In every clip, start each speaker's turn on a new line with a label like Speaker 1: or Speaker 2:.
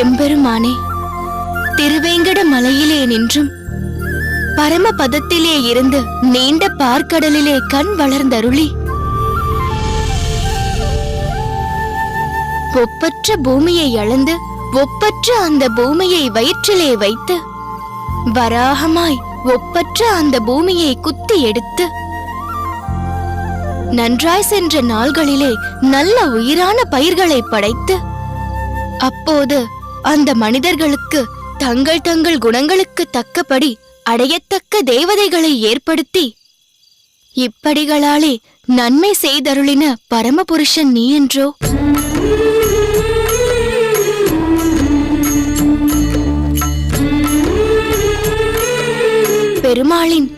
Speaker 1: எம்பெருமானே, திருவேங்கட மலையிலே நின்றும் பரமபதத்திலே இருந்து நீண்ட பார்க்கடலிலே கண் வளர்ந்தருளி ஒப்பற்ற பூமியை அளந்து ஒப்பற்ற அந்த பூமியை வயிற்றிலே வைத்து வராகமாய் ஒப்பற்ற அந்த பூமியை குத்தி எடுத்து நன்றாய் சென்ற நாள்களிலே நல்ல உயிரான பயிர்களை படைத்து அப்போது அந்த மனிதர்களுக்கு தங்கள் தங்கள் குணங்களுக்கு தக்கபடி அடையத்தக்க தேவதைகளை ஏற்படுத்தி இப்படிகளாலே நன்மை செய்தருளின பரமபுருஷன் நீ என்றோ? பெருமாளின்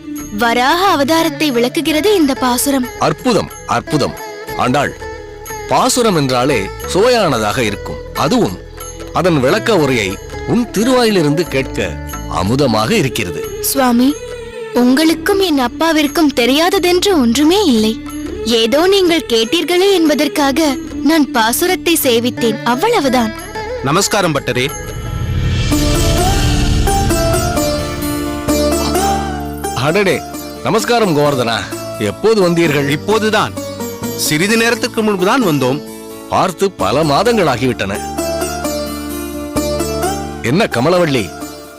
Speaker 1: வராக அவதாரத்தை விளக்குகிறது இந்த பாசுரம்.
Speaker 2: அற்புதம், அற்புதம். ஆண்டாள், பாசுரம் என்றாலே சுவையானதாக இருக்கும். அதுவும் அதன் விளக்க உரையை உன் திருவாயிலிருந்து கேட்க அமுதமாக இருக்கிறது.
Speaker 1: சுவாமி, உங்களுக்கும் என் அப்பாவிற்கும் தெரியாததென்று ஒன்றுமே இல்லை. ஏதோ நீங்கள் கேட்டீர்களே என்பதற்காக நான் பாசுரத்தை சேவித்தேன், அவ்வளவுதான்.
Speaker 3: நமஸ்காரம் பட்டரே.
Speaker 2: அடடே, நமஸ்காரம் கோவர்தனா. எப்போது வந்தீர்கள்?
Speaker 3: இப்போதுதான், சிறிது நேரத்துக்கு முன்புதான் வந்தோம்.
Speaker 2: பார்த்து பல மாதங்களாகிவிட்டன. என்ன கமலவள்ளி,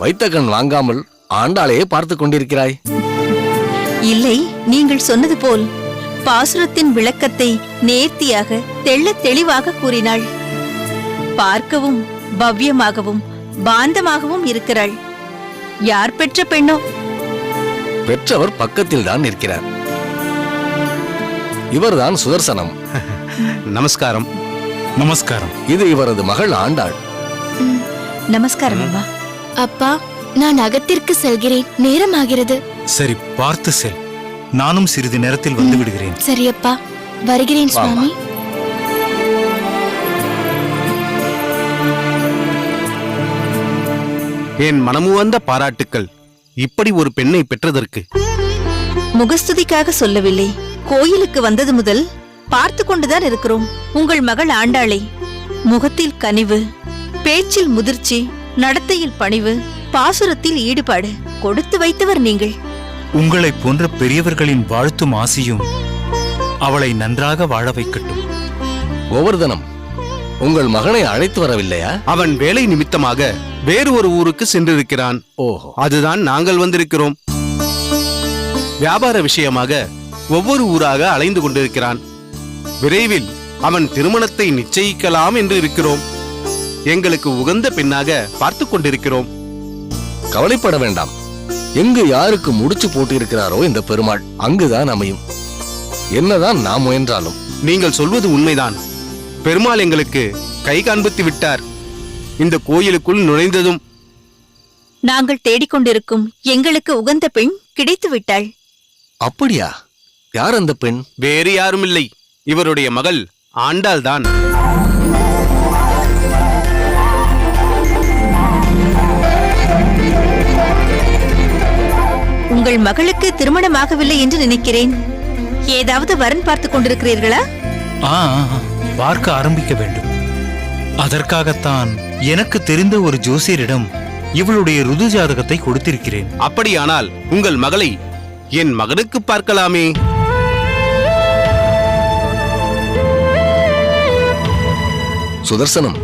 Speaker 2: வைத்த கண் வாங்காமல் ஆண்டாளையே பார்த்து கொண்டிருக்கிறாய்?
Speaker 4: இல்லை, நீங்கள் சொன்னது போல் பாசுரத்தின் விளக்கத்தை நேர்த்தியாக தெள்ளத் தெளிவாக கூறினாள். பார்க்கவும் பவ்யமாகவும் பாந்தமாகவும் இருக்கிறாள். யார் பெற்ற பெண்ணோ?
Speaker 2: பெற்றவர் பக்கத்தில் தான் இருக்கிறார். இவர்தான் சுதர்சனம்.
Speaker 3: நமஸ்காரம்.
Speaker 5: நமஸ்காரம்.
Speaker 2: இது இவரது மகள் ஆண்டாள்.
Speaker 4: நமஸ்காரம் அம்மா.
Speaker 1: அப்பா, நான் அகத்திற்கு செல்கிறேன், நேரமாகிறது.
Speaker 5: சரி, பார்த்து செல். நானும் சிறிது நேரத்தில் வந்து விடுகிறேன்.
Speaker 1: சரியப்பா, வருகிறேன் சுவாமி.
Speaker 3: என் மனமுவந்த பாராட்டுக்கள் இப்படி ஒரு பெண்ணை பெற்றதற்கு.
Speaker 4: முகஸ்துதிக்காக சொல்லவில்லை. கோயிலுக்கு வந்தது முதல் பார்த்து கொண்டுதான் இருக்கிறோம். உங்கள் மகள் ஆண்டாளை முகத்தில் கனிவு, பேச்சில் முதிர்ச்சி, நடத்தையில் பணிவு, பாசுரத்தில் ஈடுபாடு கொடுத்து வைத்தவர் நீங்கள்.
Speaker 5: உங்களைப் போன்ற பெரியவர்களின் வாழ்த்தும் ஆசியும் அவளை நன்றாக வாழ வைக்கட்டும்.
Speaker 2: கோவர்தனம், உங்கள் மகனை அழைத்து வரவில்லையா?
Speaker 3: அவன் வேலை நிமித்தமாக வேறு ஒரு ஊருக்கு சென்றிருக்கிறான்.
Speaker 2: ஓஹோ,
Speaker 3: அதுதான் நாங்கள் வந்திருக்கிறோம். வியாபார விஷயமாக ஒவ்வொரு ஊராக அலைந்து கொண்டிருக்கிறான். விரைவில் அவன் திருமணத்தை நிச்சயிக்கலாம் என்று இருக்கிறோம். எங்களுக்கு உகந்த பெண்ணாக பார்த்து கொண்டிருக்கிறோம்.
Speaker 2: கவலைப்பட வேண்டாம். எங்கு யாருக்கு முடிச்சு போட்டிருக்கிறாரோ இந்த பெருமாள் அங்குதான் அமையும். என்னதான் நாம் முயன்றாலும்.
Speaker 3: நீங்கள் சொல்வது உண்மைதான். பெருமாள் எங்களுக்கு கை காண்பித்து விட்டார். இந்த கோயிலுக்குள் நுழைந்ததும்
Speaker 4: நாங்கள் தேடிக்கொண்டிருக்கும் எங்களுக்கு உகந்த பெண் கிடைத்து விட்டாள்.
Speaker 2: அப்படியா? யார் அந்த பெண்?
Speaker 3: வேறு யாரும் இல்லை, இவருடைய மகள் ஆண்டாள் தான்.
Speaker 4: உங்கள் மகளுக்கு திருமணமாகவில்லை என்று நினைக்கிறேன். ஏதாவது வரன் பார்த்துக் கொண்டிருக்கிறீர்களா?
Speaker 5: பார்க்க ஆரம்பிக்க வேண்டும். அதற்காகத்தான் எனக்கு தெரிந்த ஒரு ஜோசியரிடம் இவளுடைய ருது ஜாதகத்தை கொடுத்திருக்கிறேன்.
Speaker 3: அப்படியானால் உங்கள் மகளை என் மகனுக்கு பார்க்கலாமே.
Speaker 2: சுதர்சனம்,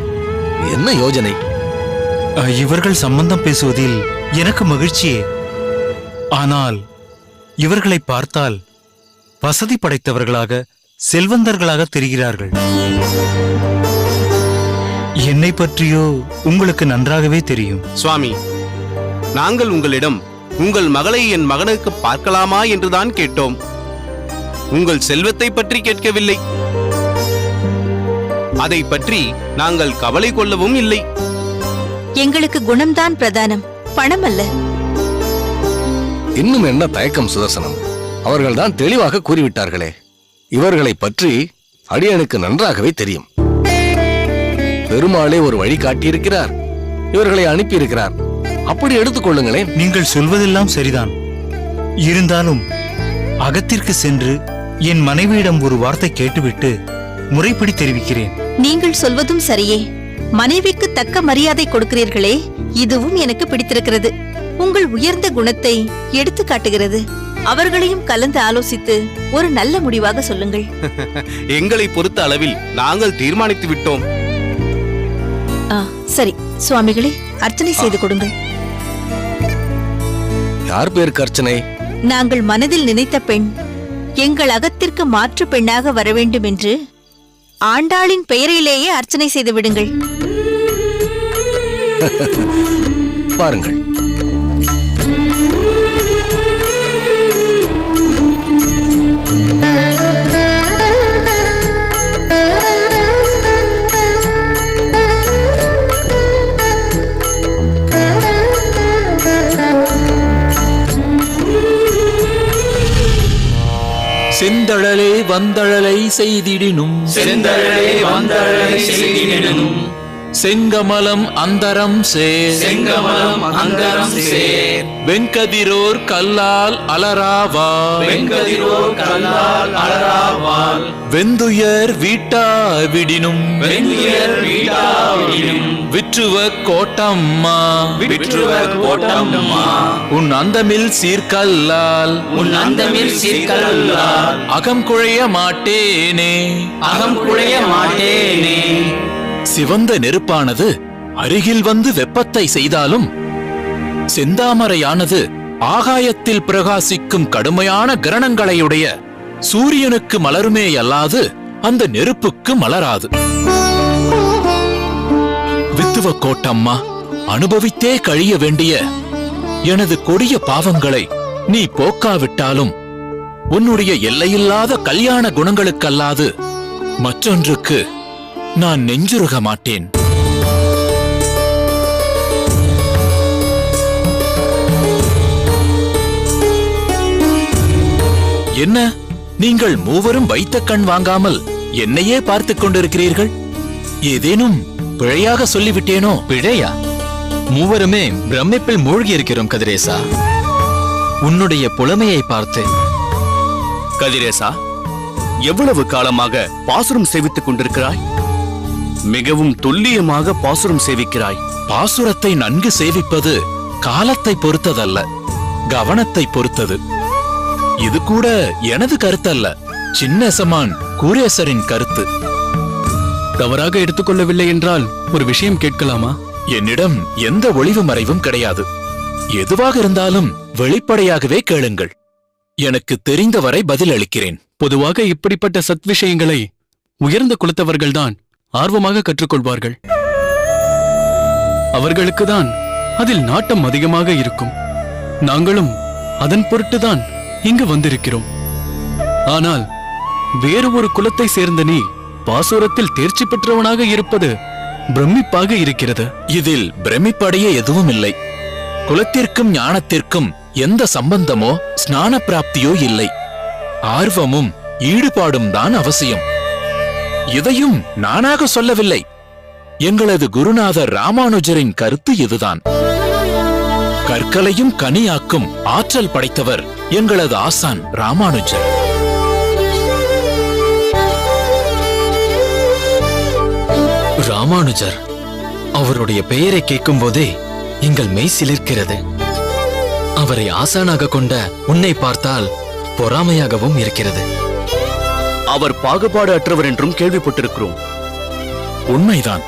Speaker 2: என்ன யோஜனை?
Speaker 5: இவர்கள் சம்பந்தம் பேசுவதில் எனக்கு மகிழ்ச்சியே. ஆனால் இவர்களை பார்த்தால் வசதி படைத்தவர்களாக, செல்வந்தர்களாக தெரிகிறார்கள். என்னை பற்றியோ உங்களுக்கு நன்றாகவே தெரியும்.
Speaker 3: சுவாமி, நாங்கள் உங்களிடம் உங்கள் மகளை என் மகனுக்கு பார்க்கலாமா என்றுதான் கேட்டோம். உங்கள் செல்வத்தை பற்றி கேட்கவில்லை. அதை பற்றி நாங்கள் கவலை கொள்ளவும் இல்லை.
Speaker 4: எங்களுக்கு குணம்தான் பிரதானம், பணம் அல்ல.
Speaker 2: இன்னும் என்ன தயக்கம் சுதர்சனம்? அவர்கள்தான் தெளிவாக கூறிவிட்டார்களே. இவர்களை பற்றி அடியனுக்கு நன்றாகவே தெரியும். பெருமாளே ஒரு வழி காட்டியிருக்கிறார், இவர்களை அனுப்பியிருக்கிறார். அப்படி எடுத்துக் கொள்ளுங்களேன்.
Speaker 5: நீங்கள் சொல்வதெல்லாம் சரிதான். இருந்தாலும் அகத்திற்கு சென்று என் மனைவியிடம் ஒரு வார்த்தை கேட்டுவிட்டு முறைப்படி தெரிவிக்கிறேன்.
Speaker 4: நீங்கள் சொல்வதும் சரியே. மனைவிக்கு தக்க மரியாதை கொடுக்கிறீர்களே, இதுவும் எனக்கு பிடித்திருக்கிறது. உங்கள் உயர்ந்த குணத்தை எடுத்து காட்டுகிறது. அவர்களையும் கலந்து ஆலோசித்து ஒரு நல்ல முடிவாக சொல்லுங்கள்.
Speaker 3: எங்களை பொறுத்த அளவில் நாங்கள் தீர்மானித்து விட்டோம்.
Speaker 4: சரி சுவாமிகளே, அர்ச்சனை செய்து கொடுங்கள்.
Speaker 2: யார் பேருக்கு அர்ச்சனை?
Speaker 4: நாங்கள் மனதில் நினைத்த பெண் எங்கள் அகத்திற்கு மாற்று பெண்ணாக வர வேண்டும் என்று ஆண்டாளின் பெயரிலேயே அர்ச்சனை செய்து விடுங்கள்.
Speaker 2: பாருங்கள்.
Speaker 5: செந்தழலே வந்தழலை செய்திடினும்
Speaker 6: செந்தழலே வந்தழலை செய்திடினும்
Speaker 5: செங்கமலம் அந்தரம் சேர்
Speaker 6: செங்கமலம் அந்தரம் சேர்
Speaker 5: வெண்கதிரோர் கல்லால் அலராவால்
Speaker 6: வெண்கதிரோர் கல்லால் அலராவால்
Speaker 5: வெந்துயர் வீட்டா விடினும்
Speaker 6: வெண்ணுயர் வீடாவிடினும்
Speaker 5: விற்றுவ கோட்டம்மா
Speaker 6: விற்றுவ கோட்டம்மா
Speaker 5: உன் அந்தமில் சீர்கல்லால்
Speaker 6: உன் அந்தமில் சீர்கல்லால்
Speaker 5: அகம் குழைய மாட்டேனே
Speaker 6: அகம் குழைய மாட்டேனே.
Speaker 5: சிவந்த நெருப்பானது அருகில் வந்து வெப்பத்தை செய்தாலும் செந்தாமரையானது ஆகாயத்தில் பிரகாசிக்கும் கடுமையான கிரணங்களையுடைய சூரியனுக்கு மலருமே அல்லாது அந்த நெருப்புக்கு மலராது. வித்துவ கோட்டம்மா, அனுபவித்தே கழிய வேண்டிய எனது கொடிய பாவங்களை நீ போக்காவிட்டாலும் உன்னுடைய எல்லையில்லாத கல்யாண குணங்களுக்கல்லாது மற்றொன்றுக்கு நான் நெஞ்சுருக மாட்டேன். என்ன, நீங்கள் மூவரும் வைத்த கண் வாங்காமல் என்னையே பார்த்துக் கொண்டிருக்கிறீர்கள்? ஏதேனும் பிழையாக சொல்லிவிட்டேனோ?
Speaker 7: பிழையா? மூவருமே பிரமிப்பில் மூழ்கி இருக்கிறோம் கதிரேசா, உன்னுடைய புலமையை பார்த்து.
Speaker 3: கதிரேசா, எவ்வளவு காலமாக பாசுரம் சேவித்துக் கொண்டிருக்கிறாய்? மிகவும் துல்லியமாக பாசுரம் சேவிக்கிறாய்.
Speaker 5: பாசுரத்தை நன்கு சேவிப்பது காலத்தை பொறுத்ததல்ல, கவனத்தை பொறுத்தது. இது கூட எனது கருத்தல்ல, சின்னசமான் கூரேசரின் கருத்து.
Speaker 8: தவறாக எடுத்துக்கொள்ளவில்லை என்றால் ஒரு விஷயம் கேட்கலாமா?
Speaker 5: என்னிடம் எந்த ஒளிவு மறைவும் கிடையாது. எதுவாக இருந்தாலும் வெளிப்படையாகவே கேளுங்கள். எனக்கு தெரிந்தவரை பதில் அளிக்கிறேன்.
Speaker 8: பொதுவாக இப்படிப்பட்ட சத் விஷயங்களை உயர்ந்த குலத்தவர்கள்தான் ஆர்வமாக கற்றுக்கொள்வார்கள். அவர்களுக்குதான் அதில் நாட்டம் அதிகமாக இருக்கும். நாங்களும் அதன் பொருட்டுதான் இங்கு வந்திருக்கிறோம். ஆனால் வேறு ஒரு குலத்தை சேர்ந்த நீ பாசுரத்தில் தேர்ச்சி பெற்றவனாக இருப்பது பிரமிப்பாக இருக்கிறது.
Speaker 5: இதில் பிரமிப்படைய எதுவும் இல்லை. குலத்திற்கும் ஞானத்திற்கும் எந்த சம்பந்தமோ ஸ்நான பிராப்தியோ இல்லை. ஆர்வமும் ஈடுபாடும் தான் அவசியம். இதையும் நானாக சொல்லவில்லை. எங்களது குருநாதர் ராமானுஜரின் கருத்து இதுதான். கற்களையும் கனியாக்கும் ஆற்றல் படைத்தவர் எங்களது ஆசான் ராமானுஜர்.
Speaker 7: ராமானுஜர், அவருடைய பெயரை கேட்கும் போதே எங்கள் மெய் சிலிர்க்கிறது. அவரை ஆசானாக கொண்ட உன்னை பார்த்தால் பொறாமையாகவும் இருக்கிறது.
Speaker 3: அவர் பாகுபாடு அற்றவர் என்றும் கேள்விப்பட்டிருக்கிறோம்.
Speaker 5: உண்மைதான்.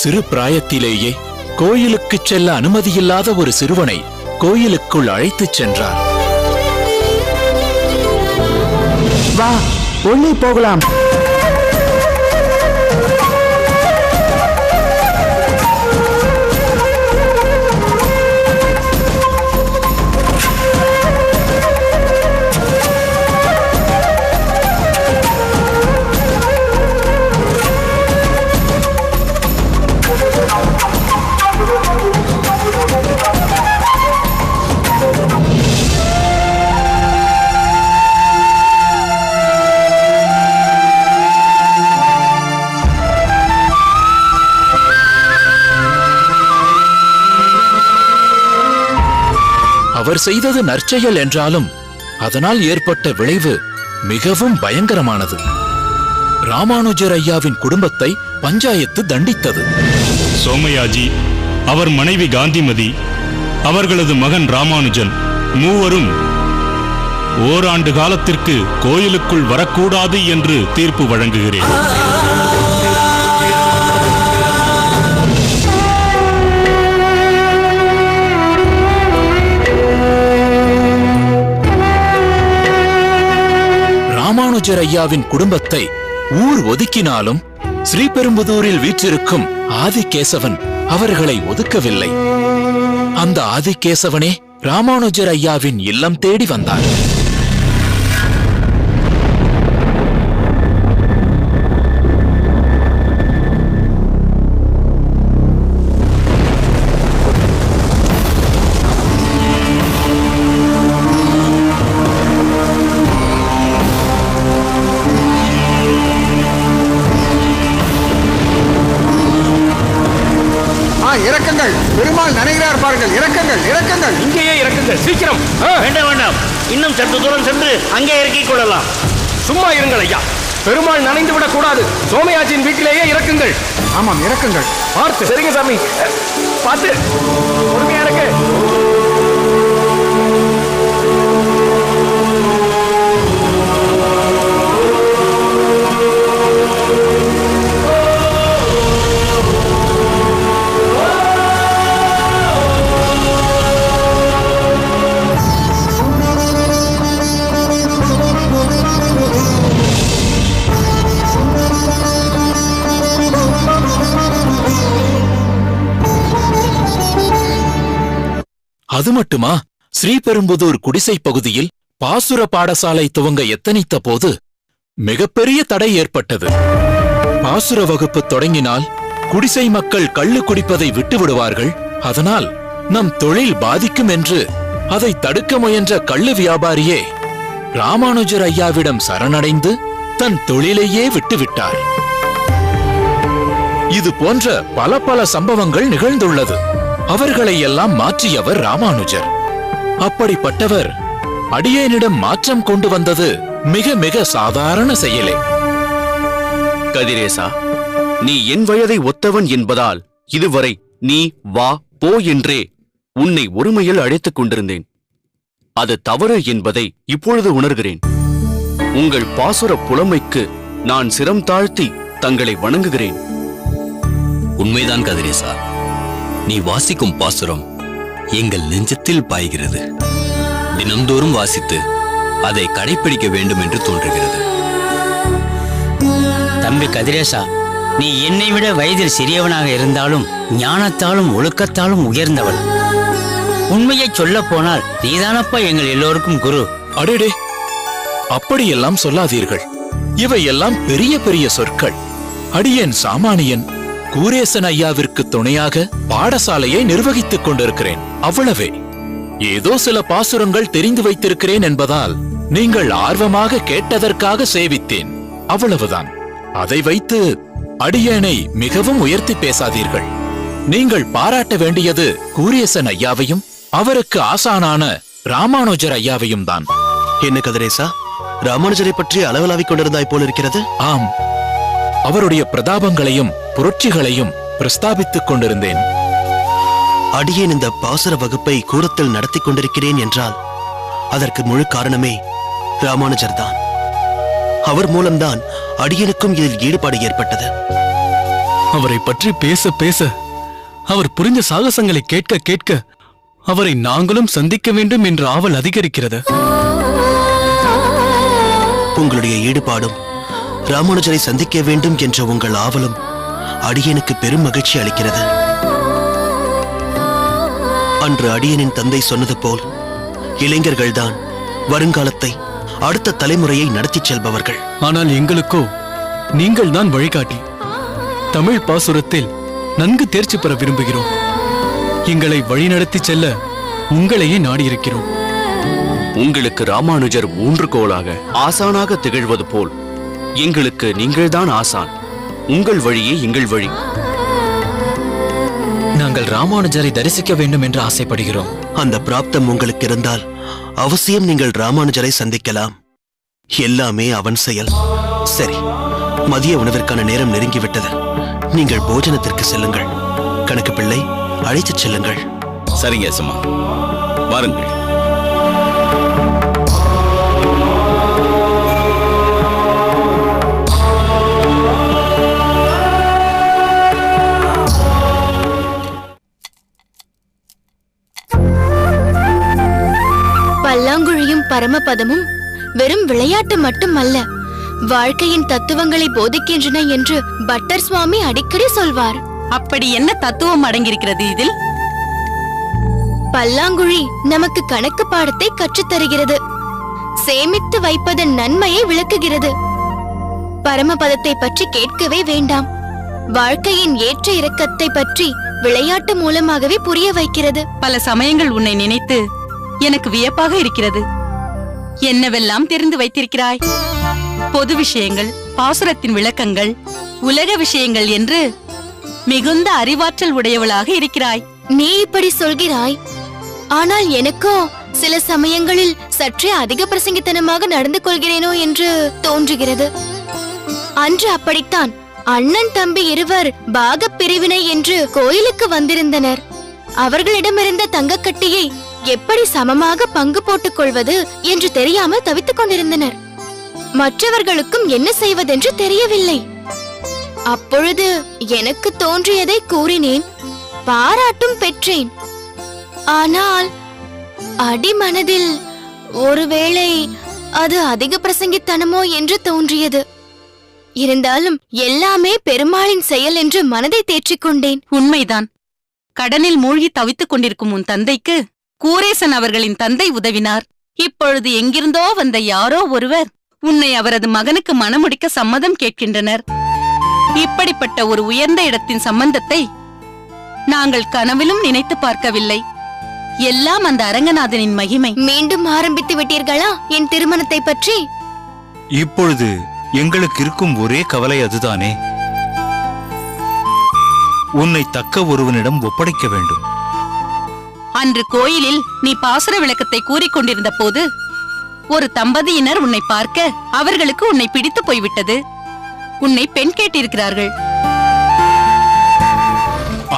Speaker 5: சிறு பிராயத்திலேயே கோயிலுக்குச் செல்ல அனுமதியில்லாத ஒரு சிறுவனை கோயிலுக்குள் அழைத்துச் சென்றார்.
Speaker 9: வா, உள்ளே போகலாம்.
Speaker 5: அவர் செய்தது நற்செயல் என்றாலும் அதனால் ஏற்பட்ட விளைவு மிகவும் பயங்கரமானது. ராமானுஜர் ஐயாவின் குடும்பத்தை பஞ்சாயத்து தண்டித்தது.
Speaker 10: சோமயாஜி, அவர் மனைவி காந்திமதி, அவர்களது மகன் ராமானுஜன் மூவரும் ஓராண்டு காலத்திற்கு கோயிலுக்குள் வரக்கூடாது என்று தீர்ப்பு வழங்குகிறேன்.
Speaker 5: ராமானுஜர் ஐயாவின் குடும்பத்தை ஊர் ஒதுக்கினாலும் ஸ்ரீபெரும்புதூரில் வீற்றிருக்கும் ஆதிகேசவன் அவர்களை ஒதுக்கவில்லை. அந்த ஆதிகேசவனே ராமானுஜர் ஐயாவின் இல்லம் தேடி வந்தார்.
Speaker 11: இறக்குங்கள், பெருமாள் நனைகிறார் பாருங்கள். இறக்குங்கள், இறக்குங்கள்,
Speaker 6: இங்கேயே இறக்குங்கள், சீக்கிரம். வேண்டாம் வேண்டாம், இன்னும் சற்று தூரம் சென்று அங்கே இறக்கிக் கொள்ளலாம்.
Speaker 11: சும்மா இருங்கள் ஐயா, பெருமாள் நனைந்து விடக் கூடாது. சோமயாஜியின் வீட்டிலேயே இறக்குங்கள். ஆமாம், இறக்குங்கள். பார்த்து. சரிங்க சாமி, பார்த்து. பொறுமையா இருக்கு.
Speaker 5: அது மட்டுமா, ஸ்ரீபெரும்புதூர் குடிசை பகுதியில் பாசுர பாடசாலை துவங்க எத்தனித்த போது மிகப்பெரிய தடை ஏற்பட்டது. பாசுர வகுப்பு தொடங்கினால் குடிசை மக்கள் கள்ளு குடிப்பதை விட்டு விடுவார்கள், அதனால் நம் தொழில் பாதிக்கும் என்று அதை தடுக்க முயன்ற கள்ளு வியாபாரியே ராமானுஜர் ஐயாவிடம் சரணடைந்து தன் தொழிலையே விட்டுவிட்டார். இது போன்ற பல பல சம்பவங்கள் நிகழ்ந்துள்ளது. அவர்களை எல்லாம் மாற்றியவர் ராமானுஜர். அப்படிப்பட்டவர் அடியேனிடம் மாற்றம் கொண்டு வந்தது மிக மிக சாதாரண செயலே.
Speaker 3: கதிரேசா, நீ என் வயதை ஒத்தவன் என்பதால் இதுவரை நீ வா போ என்றே உன்னை ஒருமையில் அழைத்துக் கொண்டிருந்தேன். அது தவறு என்பதை இப்பொழுது உணர்கிறேன். உங்கள் பாசுர புலமைக்கு நான் சிரம் தாழ்த்தி தங்களை வணங்குகிறேன்.
Speaker 12: உண்மைதான் கதிரேசா, நீ வாசிக்கும் பாசுரம் எங்கள் நெஞ்சத்தில் பாய்கிறது. தினம்தோறும் வாசித்து அதை கடைப்பிடிக்க வேண்டும் என்று தோன்றுகிறது.
Speaker 6: தம்பி கதிரேசா, நீ என்னை விட வயதில் சிறியவனாக இருந்தாலும் ஞானத்தாலும் ஒழுக்கத்தாலும் உயர்ந்தவள். உண்மையை சொல்ல போனால் நீதானப்பா எங்கள் எல்லோருக்கும் குரு.
Speaker 5: அடேடே, அப்படியெல்லாம் சொல்லாதீர்கள். இவையெல்லாம் பெரிய பெரிய சொற்கள். அடியேன் சாமானியன். கூரேசன் ஐயாவிற்கு துணையாக பாடசாலையை நிர்வகித்துக் கொண்டிருக்கிறேன், அவ்வளவே. ஏதோ சில பாசுரங்கள் தெரிந்து வைத்திருக்கிறேன் என்பதால் நீங்கள் ஆர்வமாக கேட்டதற்காக சேவித்தேன், அவ்வளவுதான். அதை வைத்து அடியேனை மிகவும் உயர்த்தி பேசாதீர்கள். நீங்கள் பாராட்ட வேண்டியது கூரேசன் ஐயாவையும் அவருக்கு ஆசானான ராமானுஜர் ஐயாவையும் தான்.
Speaker 13: என்ன கதிரேசா, ராமானுஜரை பற்றி அளவலாவிக் கொண்டிருந்தாய் போல் இருக்கிறது.
Speaker 5: ஆம், அவருடைய பிரதாபங்களையும் புரட்சிகளையும் பிரஸ்தாபித்துக் கொண்டிருந்தேன்.
Speaker 13: அடியேன் இந்த பாசுர வகுப்பை கூடத்தில் நடத்தி கொண்டிருக்கிறேன் என்றால் அதற்கு முழு காரணமே ராமானுஜர் தான். அவர் மூலம்தான் அடியனுக்கும் இதில் ஈடுபாடு ஏற்பட்டது.
Speaker 8: அவரை பற்றி பேச பேச, அவர் புரிந்த சாகசங்களை கேட்க கேட்க அவரை நாங்களும் சந்திக்க வேண்டும் என்ற ஆவல் அதிகரிக்கிறது.
Speaker 13: உங்களுடைய ஈடுபாடும் ராமானுஜரை சந்திக்க வேண்டும் என்ற உங்கள் ஆவலும் அடியனுக்கு பெரும் மகிழ்ச்சி அளிக்கிறது. அன்று அடியனின் தந்தை சொன்னது போல் இளைஞர்கள்தான் வருங்காலத்தை, அடுத்த தலைமுறையை நடத்திச் செல்பவர்கள்.
Speaker 8: ஆனால் எங்களுக்கோ நீங்கள் தான் வழிகாட்டி. தமிழ் பாசுரத்தில் நன்கு தேர்ச்சி பெற விரும்புகிறோம். எங்களை வழிநடத்தி செல்ல உங்களையே நாடியிருக்கிறோம்.
Speaker 3: உங்களுக்கு ராமானுஜர் ஊன்றுகோலாக ஆசானாக திகழ்வது போல் எங்களுக்கு நீங்கள்தான் ஆசான். உங்கள் வழியே எங்கள் வழி.
Speaker 7: நாங்கள் ராமானுஜரை தரிசிக்க வேண்டும் என்று ஆசைப்படுகிறோம்.
Speaker 13: அந்த பிராப்தம் உங்களுக்கு இருந்தால் அவசியம் நீங்கள் ராமானுஜரை சந்திக்கலாம். எல்லாமே அவன் செயல். சரி, மதிய உணவிற்கான நேரம் நெருங்கிவிட்டது. நீங்கள் போஜனத்திற்கு செல்லுங்கள். கணக்கு பிள்ளை, அழைத்துச் செல்லுங்கள்.
Speaker 3: சரிங்க சும்மா, வாருங்கள்.
Speaker 1: பல்லாங்குழியும் பரமபதமும் வெறும் விளையாட்டு மட்டுமல்ல, வாழ்க்கையின் தத்துவங்களை போதிக்கின்றன என்று பட்டர் சுவாமி அடிக்கடி சொல்வார்.
Speaker 4: அப்படி என்ன தத்துவம் அடங்கியிருக்கிறது இதில்?
Speaker 1: பல்லாங்குழி நமக்கு கணக்கு பாடத்தை கற்றுத் தருகிறது, சேமித்து வைப்பதன் நன்மையை விளக்குகிறது. பரமபதத்தை பற்றி கேட்கவே வேண்டாம், வாழ்க்கையின் ஏற்ற இறக்கத்தை பற்றி விளையாட்டு மூலமாகவே புரிய வைக்கிறது.
Speaker 4: பல சமயங்கள் உன்னை நினைத்து எனக்கு வியப்பாக இருக்கிறது. என்னவெல்லாம் தெரிந்து வைத்திருக்கிறாய்! பொது விஷயங்கள், பாசுரத்தின் விளக்கங்கள், உலக விஷயங்கள் என்று மிகுந்த அறிவாற்றல் உடையவளாக இருக்கிறாய்.
Speaker 1: நீ இப்படி சொல்கிறாய், ஆனால் எனக்கோ சில சமயங்களில் சற்றே அதிக பிரசங்கித்தனமாக நடந்து கொள்கிறேனோ என்று தோன்றுகிறது. அன்று அப்படித்தான் அண்ணன் தம்பி இருவர் பாகப் பிரிவினை என்று கோயிலுக்கு வந்திருந்தனர். அவர்களிடமிருந்த தங்கக்கட்டியை எப்படி சமமாக பங்கு போட்டுக் கொள்வது என்று தெரியாமல் தவித்துக் கொண்டிருந்தனர். மற்றவர்களுக்கும் என்ன செய்வதென்று தெரியவில்லை. அப்பொழுது எனக்கு தோன்றியதை கூறினேன், பாராட்டும் பெற்றேன். ஆனால் அடிமனதில் ஒருவேளை அது அதிக பிரசங்கித்தனமோ என்று தோன்றியது. இருந்தாலும் எல்லாமே பெருமாளின் செயல் என்று மனதை தேற்றிக்கொண்டேன்.
Speaker 4: உண்மைதான். கடனில் மூழ்கி தவித்துக் கொண்டிருக்கும் உன் தந்தைக்கு கூரேசன் அவர்களின் தந்தை உதவினார். இப்பொழுது எங்கிருந்தோ வந்த யாரோ ஒருவர் உன்னை அவரது மகனுக்கு மணமுடிக்க சம்மதம் கேட்கின்றனர். இப்படிப்பட்ட ஒரு உயர்ந்த இடத்தின் சம்பந்தத்தை நாங்கள் கனவிலும் நினைத்து பார்க்கவில்லை. எல்லாம் அந்த அரங்கநாதனின் மகிமை.
Speaker 1: மீண்டும் ஆரம்பித்து விட்டீர்களா என் திருமணத்தை பற்றி?
Speaker 14: இப்பொழுது எங்களுக்கு இருக்கும் ஒரே கவலை அதுதானே, உன்னை தக்க ஒருவனிடம் ஒப்படைக்க வேண்டும்.
Speaker 4: அன்று கோயிலில் நீ பாசுர விளக்கத்தை கூறிக்கொண்டிருந்த போது ஒரு தம்பதியினர் உன்னை பார்க்க அவர்களுக்கு உன்னை பிடித்து போய்விட்டது. உன்னை பெண் கேட்டிருக்கிறார்கள்.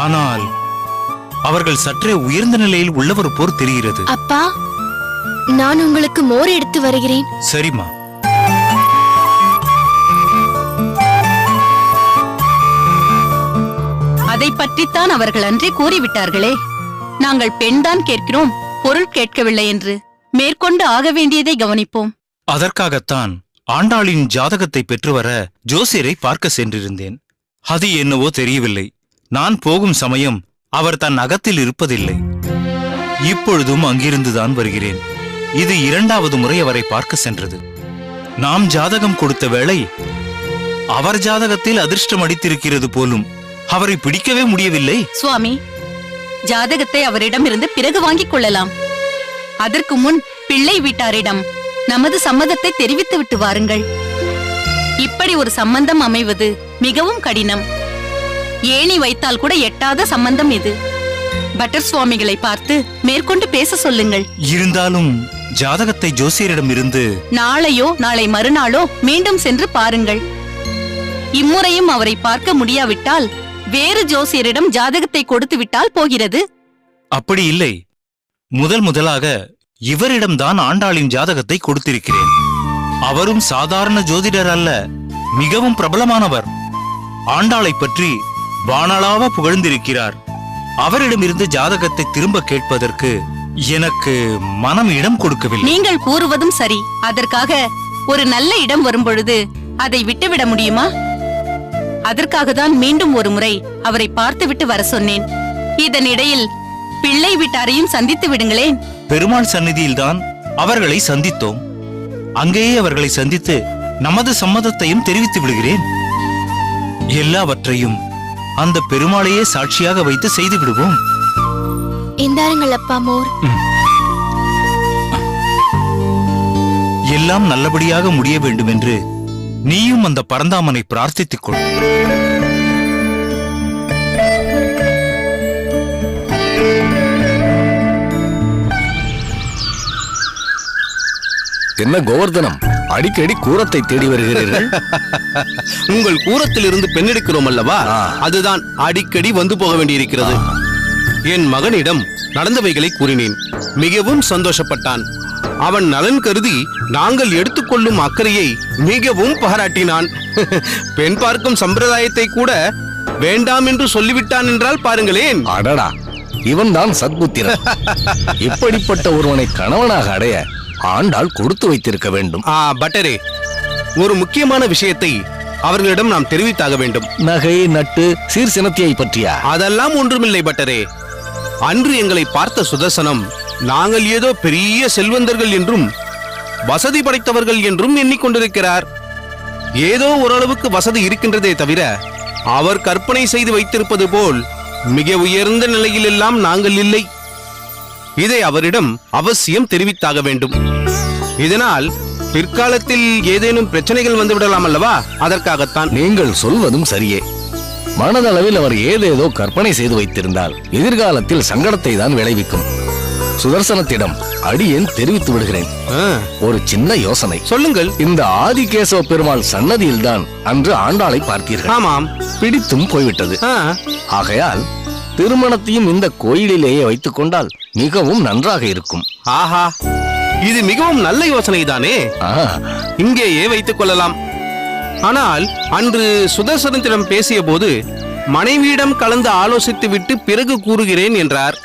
Speaker 14: ஆனால் அவர்கள் சற்றே உயர்ந்த நிலையில் உள்ளவர் போர் தெரிகிறது.
Speaker 1: அப்பா, நான் உங்களுக்கு மோர் எடுத்து வருகிறேன்.
Speaker 14: சரிம்மா.
Speaker 4: அதை பற்றித்தான் அவர்கள் அன்றே கூறிவிட்டார்களே, நாங்கள் பெண்தான் கேட்கிறோம், பொருள் கேட்கவில்லை என்று. மேற்கொண்டு ஆக வேண்டியதை கவனிப்போம்.
Speaker 14: அதற்காகத்தான் ஆண்டாளின் ஜாதகத்தை பெற்று வர ஜோசியரை பார்க்க சென்றிருந்தேன். அது என்னவோ தெரியவில்லை, நான் போகும் சமயம் அவர் தன் அகத்தில் இருப்பதில்லை. இப்பொழுதும் அங்கிருந்துதான் வருகிறேன். இது 2வது முறை அவரை பார்க்க சென்றது. நாம் ஜாதகம் கொடுத்த வேளை அவர் ஜாதகத்தில் அதிர்ஷ்டம் அடித்திருக்கிறது போலும். அவரை பிடிக்கவே முடியவில்லை.
Speaker 4: சுவாமி, ஜாதகத்தை அவரிடமிருந்து பிறகு வாங்கிக் கொள்ளலாம். அதற்கு முன் பிள்ளை வீட்டாரிடம் நமது சம்மதத்தை தெரிவித்து விட்டு வாருங்கள். இப்படி ஒரு சம்பந்தம் அமைவது மிகவும் கடினம். ஏணி வைத்தால் கூட எட்டாத சம்பந்தம் இது. பட்டர் சுவாமிகளை பார்த்து மேற்கொண்டு பேச சொல்லுங்கள்.
Speaker 14: இருந்தாலும் ஜாதகத்தை ஜோசியரிடம் இருந்து
Speaker 4: நாளையோ நாளை மறுநாளோ மீண்டும் சென்று பாருங்கள். இம்முறையும் அவரை பார்க்க முடியாவிட்டால் வேறு ஜோசியரிடம் ஜாதகத்தை கொடுத்து விட்டால் போகிறது.
Speaker 14: அப்படி இல்லை, முதலாக இவரிடம்தான் ஆண்டாளின் ஜாதகத்தை கொடுத்திருக்கிறேன். அவரும் சாதாரண ஜோதிடர் அல்ல, மிகவும் பிரபலமானவர். ஆண்டாளை பற்றி வானளாவ புகழ்ந்திருக்கிறார். அவரிடமிருந்து ஜாதகத்தை திரும்ப கேட்பதற்கு எனக்கு மனம் இடம் கொடுக்கவில்லை.
Speaker 4: நீங்கள் கூறுவதும் சரி. அதற்காக ஒரு நல்ல இடம் வரும்பொழுது அதை விட்டுவிட முடியுமா? அதற்காக தான் மீண்டும் ஒரு முறை அவரை பார்த்துவிட்டு வர சொன்னேன். இதனிடையில் பிள்ளை வீட்டாரையும் சந்தித்து விடுங்களேன்.
Speaker 14: பெருமாள் சந்நிதியில்தான் அவர்களை சந்தித்தோம். அங்கேயே அவர்களை சந்தித்து நமது சம்மதத்தையும் தெரிவித்து விடுகிறேன். எல்லாவற்றையும் அந்த பெருமாளையே சாட்சியாக வைத்து செய்து விடுவோம்.
Speaker 1: இந்தாருங்கள் அப்பா மோர்.
Speaker 14: எல்லாம் நல்லபடியாக முடிய வேண்டும் என்று நீயும் அந்த பரந்தாமனை பிரார்த்தித்துக் கொள்.
Speaker 2: என்ன கோவர்தனம், அடிக்கடி கூரத்தை தேடி வருகிறீர்கள்?
Speaker 13: உங்கள் கூரத்திலிருந்து பெண்ணெடுக்கிறோம் அல்லவா, அதுதான் அடிக்கடி வந்து போக வேண்டியிருக்கிறது. என் மகனிடம் நடந்தவைகளை கூறினேன். மிகவும் சந்தோஷப்பட்டான். அவன் நலன் கருதி நாங்கள் எடுத்துக்கொள்ளும் அக்கறையை மிகவும் பாராட்டினான். பெண் பார்க்கும் சம்பிரதாயத்தை கூட வேண்டாம் என்று சொல்லிவிட்டான் என்றால் பாருங்களேன்.
Speaker 2: அடடா, இவன் தான் சத்புத்திரன். இப்படிப்பட்ட ஒருவனை கணவனாக அடைய ஆண்டாள் கொடுத்து வைத்திருக்க வேண்டும்.
Speaker 13: பட்டரே, ஒரு முக்கியமான விஷயத்தை அவர்களிடம் நாம் தெரிவித்தாக வேண்டும்.
Speaker 2: நகை நட்டு சீர்சினத்தியை பற்றியா?
Speaker 13: அதெல்லாம் ஒன்றுமில்லை பட்டரே. அன்று எங்களை பார்த்த சுதர்சனம் நாங்கள் ஏதோ பெரிய செல்வந்தர்கள் என்றும் வசதி படைத்தவர்கள் என்றும் எண்ணிக்கொண்டிருக்கிறார். ஏதோ ஓரளவுக்கு வசதி இருக்கின்றதே தவிர அவர் கற்பனை செய்து வைத்திருப்பது போல் மிக உயர்ந்த நிலையில் எல்லாம் நாங்கள் இல்லை. இதை அவரிடம் அவசியம் தெரிவித்தாக வேண்டும். இதனால் பிற்காலத்தில் ஏதேனும் பிரச்சனைகள் வந்துவிடலாம் அல்லவா, அதற்காகத்தான்.
Speaker 2: நீங்கள் சொல்வதும் சரியே. மனதளவில் அவர் ஏதேதோ கற்பனை செய்து வைத்திருந்தால் எதிர்காலத்தில் சங்கடத்தை தான் விளைவிக்கும். சுதர்சனத்திடம் அடியேன் தெரிவித்து விடுகிறேன். ஒரு சின்ன யோசனை.
Speaker 13: சொல்லுங்கள்.
Speaker 2: இந்த ஆதிகேசவ பெருமாள் சன்னதியில் தான் அன்று ஆண்டாளை பார்த்தீர்கள்.
Speaker 13: ஆமாம்.
Speaker 2: பிடித்தும் போய்விட்டது. ஆகையால் திருமணத்தையும் இந்த கோயிலிலேயே வைத்துக் கொண்டால் மிகவும் நன்றாக இருக்கும்.
Speaker 13: ஆஹா, இது மிகவும் நல்ல யோசனை தானே. இங்கேயே வைத்துக் கொள்ளலாம். ஆனால் அன்று சுதர்சனத்திடம் பேசிய போது மனைவியிடம் கலந்து ஆலோசித்து விட்டு பிறகு கூறுகிறேன் என்றார்.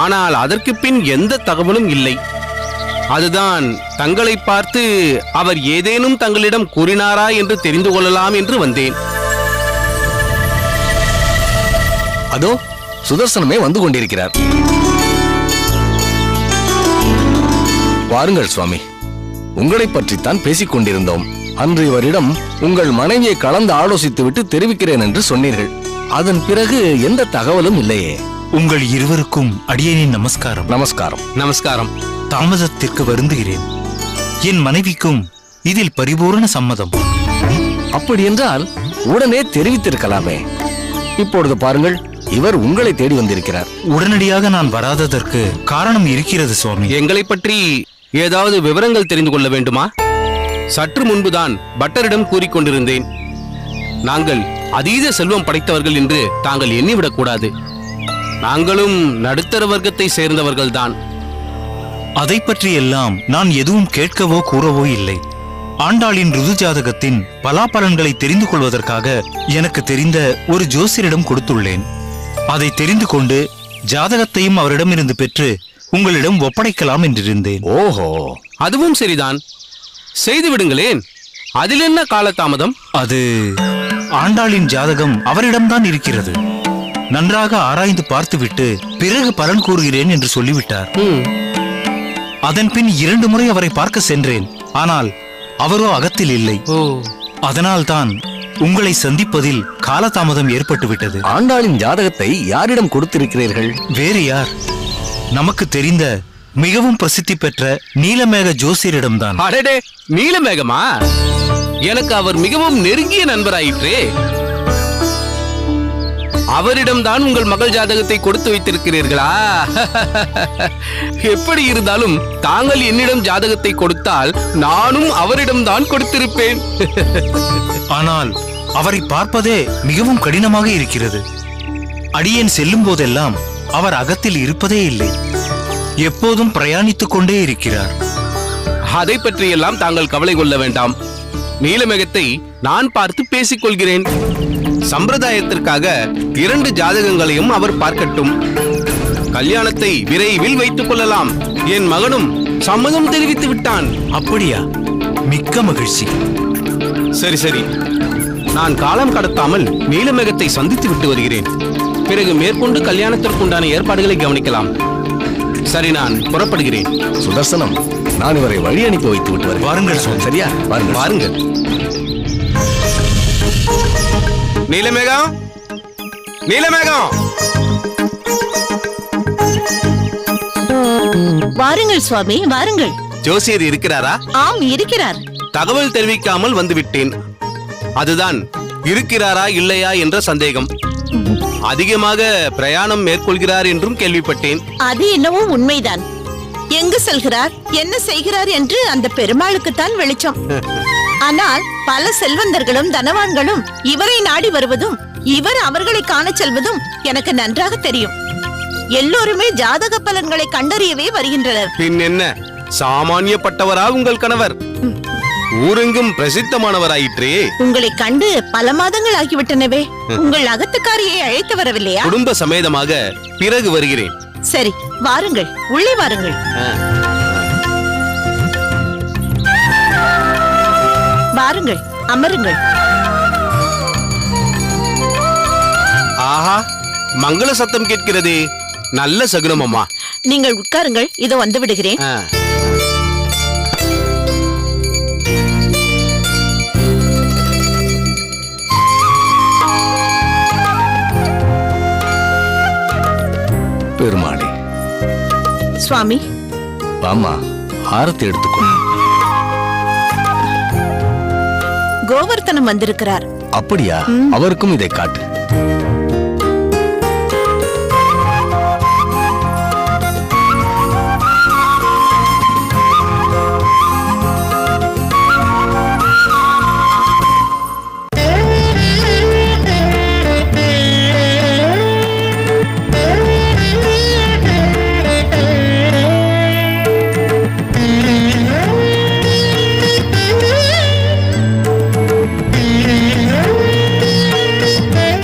Speaker 13: ஆனால் அதற்கு பின் எந்த தகவலும் இல்லை. அதுதான் தங்களை பார்த்து அவர் ஏதேனும் தங்களிடம் கூறினாரா என்று தெரிந்து கொள்ளலாம் என்று வந்தேன்.
Speaker 2: அதோ சுதர்சனமே வந்து கொண்டிருக்கிறார். வாருங்கள் சுவாமி, உங்களை பற்றித்தான் பேசிக் கொண்டிருந்தோம். அன்று இவரிடம் உங்கள் மனைவியை கலந்து ஆலோசித்து விட்டு தெரிவிக்கிறேன் என்று சொன்னீர்கள். அதன் பிறகு எந்த தகவலும் இல்லையே.
Speaker 14: உங்கள் இருவருக்கும் அடியேனின் நமஸ்காரம்.
Speaker 2: நமஸ்காரம்.
Speaker 13: நமஸ்காரம்.
Speaker 14: தாமதத்திற்கு வருந்துகிறேன். என் மனைவிக்கும் இதில் பரிபூர்ண சம்மதம்.
Speaker 2: அப்படி என்றால் உடனே தெரிவித்திருக்கலாமே. இப்பொழுது பாருங்கள், இவர் உங்களை தேடி வந்திருக்கிறார்.
Speaker 14: உடனடியாக நான் வராததற்கு காரணம் இருக்கிறது சுவாமி.
Speaker 13: எங்களை பற்றி ஏதாவது விவரங்கள் தெரிந்து கொள்ள வேண்டுமா? சற்று முன்புதான் பட்டரிடம் கூறிக்கொண்டிருந்தேன். நாங்கள் அதீத செல்வம் படைத்தவர்கள் என்று தாங்கள் எண்ணிவிடக் கூடாது. நாங்களும் நடுத்தர வர்க்கத்தை சேர்ந்தவர்கள்தான்.
Speaker 14: அதை பற்றியெல்லாம் நான் எதுவும் கேட்கவோ கூறவோ இல்லை. ஆண்டாளின் ருது ஜாதகத்தின் பலாபலன்களை தெரிந்து கொள்வதற்காக எனக்கு தெரிந்த ஒரு ஜோசியரிடம் கொடுத்துள்ளேன். அதை தெரிந்து கொண்டு ஜாதகத்தையும் அவரிடமிருந்து பெற்று உங்களிடம் ஒப்படைக்கலாம் என்றிருந்தேன்.
Speaker 2: ஓஹோ,
Speaker 13: அதுவும் சரிதான். செய்து விடுங்களேன். அதில் என்ன காலதாமதம்?
Speaker 14: அது ஆண்டாளின் ஜாதகம் அவரிடம்தான் இருக்கிறது. நன்றாக ஆராய்ந்து பார்த்துவிட்டு பிறகு பலன் கூறுகிறேன் என்று சொல்லிவிட்டார். அதன் பின் 2 முறை அவரை பார்க்க சென்றேன். ஆனால் அவரோ அகத்தில் இல்லை. அதனால்தான் உங்களை சந்திப்பதில் காலதாமதம் ஏற்பட்டு விட்டது.
Speaker 2: ஆண்டாளின் ஜாதகத்தை யாரிடம் கொடுத்திருக்கிறீர்கள்?
Speaker 14: வேறு யார், நமக்கு தெரிந்த மிகவும் பிரசித்தி பெற்ற நீலமேக ஜோசியரிடம்தான்.
Speaker 13: அடடே, நீலமேகமா? எனக்கு அவர் மிகவும் நெருங்கிய நண்பராயிற்றே. அவரிடம்தான் உங்கள் மகள் ஜாதகத்தை கொடுத்து வைத்திருக்கிறீர்களா? எப்படி இருந்தாலும் தாங்கள் என்னிடம் ஜாதகத்தை கொடுத்தால் நானும் அவரிடம்தான் கொடுத்திருப்பேன்.
Speaker 14: ஆனால் அவரை பார்ப்பதே மிகவும் கடினமாக இருக்கிறது. அடியேன் செல்லும் போதெல்லாம் அவர் அகத்தில் இருப்பதே இல்லை. எப்போதும் பிரயாணித்துக் கொண்டே இருக்கிறார்.
Speaker 13: அதை பற்றியெல்லாம் தாங்கள் கவலை கொள்ள வேண்டாம். நீலமேகத்தை நான் பார்த்து பேசிக் கொள்கிறேன். சம்பிரதாயத்திற்காக 2 ஜாதகங்களையும் அவர் பார்க்கட்டும். கல்யாணத்தை விரைவில் வைத்துக் கொள்ளலாம். என் மகனும் சம்மதம் தெரிவித்து விட்டான்.
Speaker 14: அப்படியா? மிக்க மகிழ்ச்சி.
Speaker 13: சரி சரி, நான் காலம் கடத்தாமல் நீலமேகத்தை சந்தித்து விட்டு வருகிறேன். பிறகு மேற்கொண்டு கல்யாணத்திற்குண்டான ஏற்பாடுகளை கவனிக்கலாம். சரி, நான் புறப்படுகிறேன்.
Speaker 2: சுதர்சனம், நான் இவரை வழி அனுப்பி வைத்து விட்டு வருகிறேன்.
Speaker 14: வாருங்கள்.
Speaker 2: சரியா? வாருங்கள்
Speaker 13: வாருங்கள். நீலமேகம், நீலமேகம்,
Speaker 4: வாருங்கள் சுவாமி, வாருங்கள்.
Speaker 13: ஜோசியர் இருக்கிறாரா?
Speaker 4: ஆம், இருக்கிறார்.
Speaker 13: தகவல் தெரிவிக்காமல் வந்துவிட்டேன். அதுதான் இருக்கிறாரா இல்லையா என்ற சந்தேகம். அதிகமாக பிரயாணம் மேற்கொள்கிறார் என்றும் கேள்விப்பட்டேன்.
Speaker 4: அது என்னவோ உண்மைதான். எங்கு செல்கிறார், என்ன செய்கிறார் என்று அந்த பெருமாளுக்குத்தான் வெளிச்சம். ஆனால் பல செல்வந்தர்களும் தனவான்களும் இவரை நாடி வருவதும் இவர் அவர்களை காண செல்வதும் எனக்கு நன்றாக தெரியும். எல்லோருமே ஜாதக பலன்களை கண்டறியவே வருகின்றனர்.
Speaker 11: பின் என்ன, சாமானியப்பட்டவரா உங்கள் கணவர்? ஊரெங்கும் பிரசித்தமானவராயிற்றே.
Speaker 4: உங்களை கண்டு பல மாதங்கள் ஆகிவிட்டனவே. உங்கள் அகத்துக்காரியை அழைத்து வரவில்லையா?
Speaker 11: குடும்ப சமேதமாக பிறகு வருகிறேன்.
Speaker 4: சரி, வாருங்கள், உள்ளே வாருங்கள். வாருங்கள், அமருங்கள்.
Speaker 11: ஆஹா, மங்கள சத்தம் கேட்கிறதே. நல்ல சகுனம் அம்மா.
Speaker 4: நீங்கள் உட்காருங்கள், இதோ வந்து விடுகிறேன்.
Speaker 2: பெருமாளே.
Speaker 4: சுவாமி.
Speaker 2: வாமா, ஆரத்தி எடுத்துக்கொள்.
Speaker 4: கோவர்த்தனம் வந்திருக்கிறார்.
Speaker 2: அப்படியா? அவருக்கும் இதை காட்டு.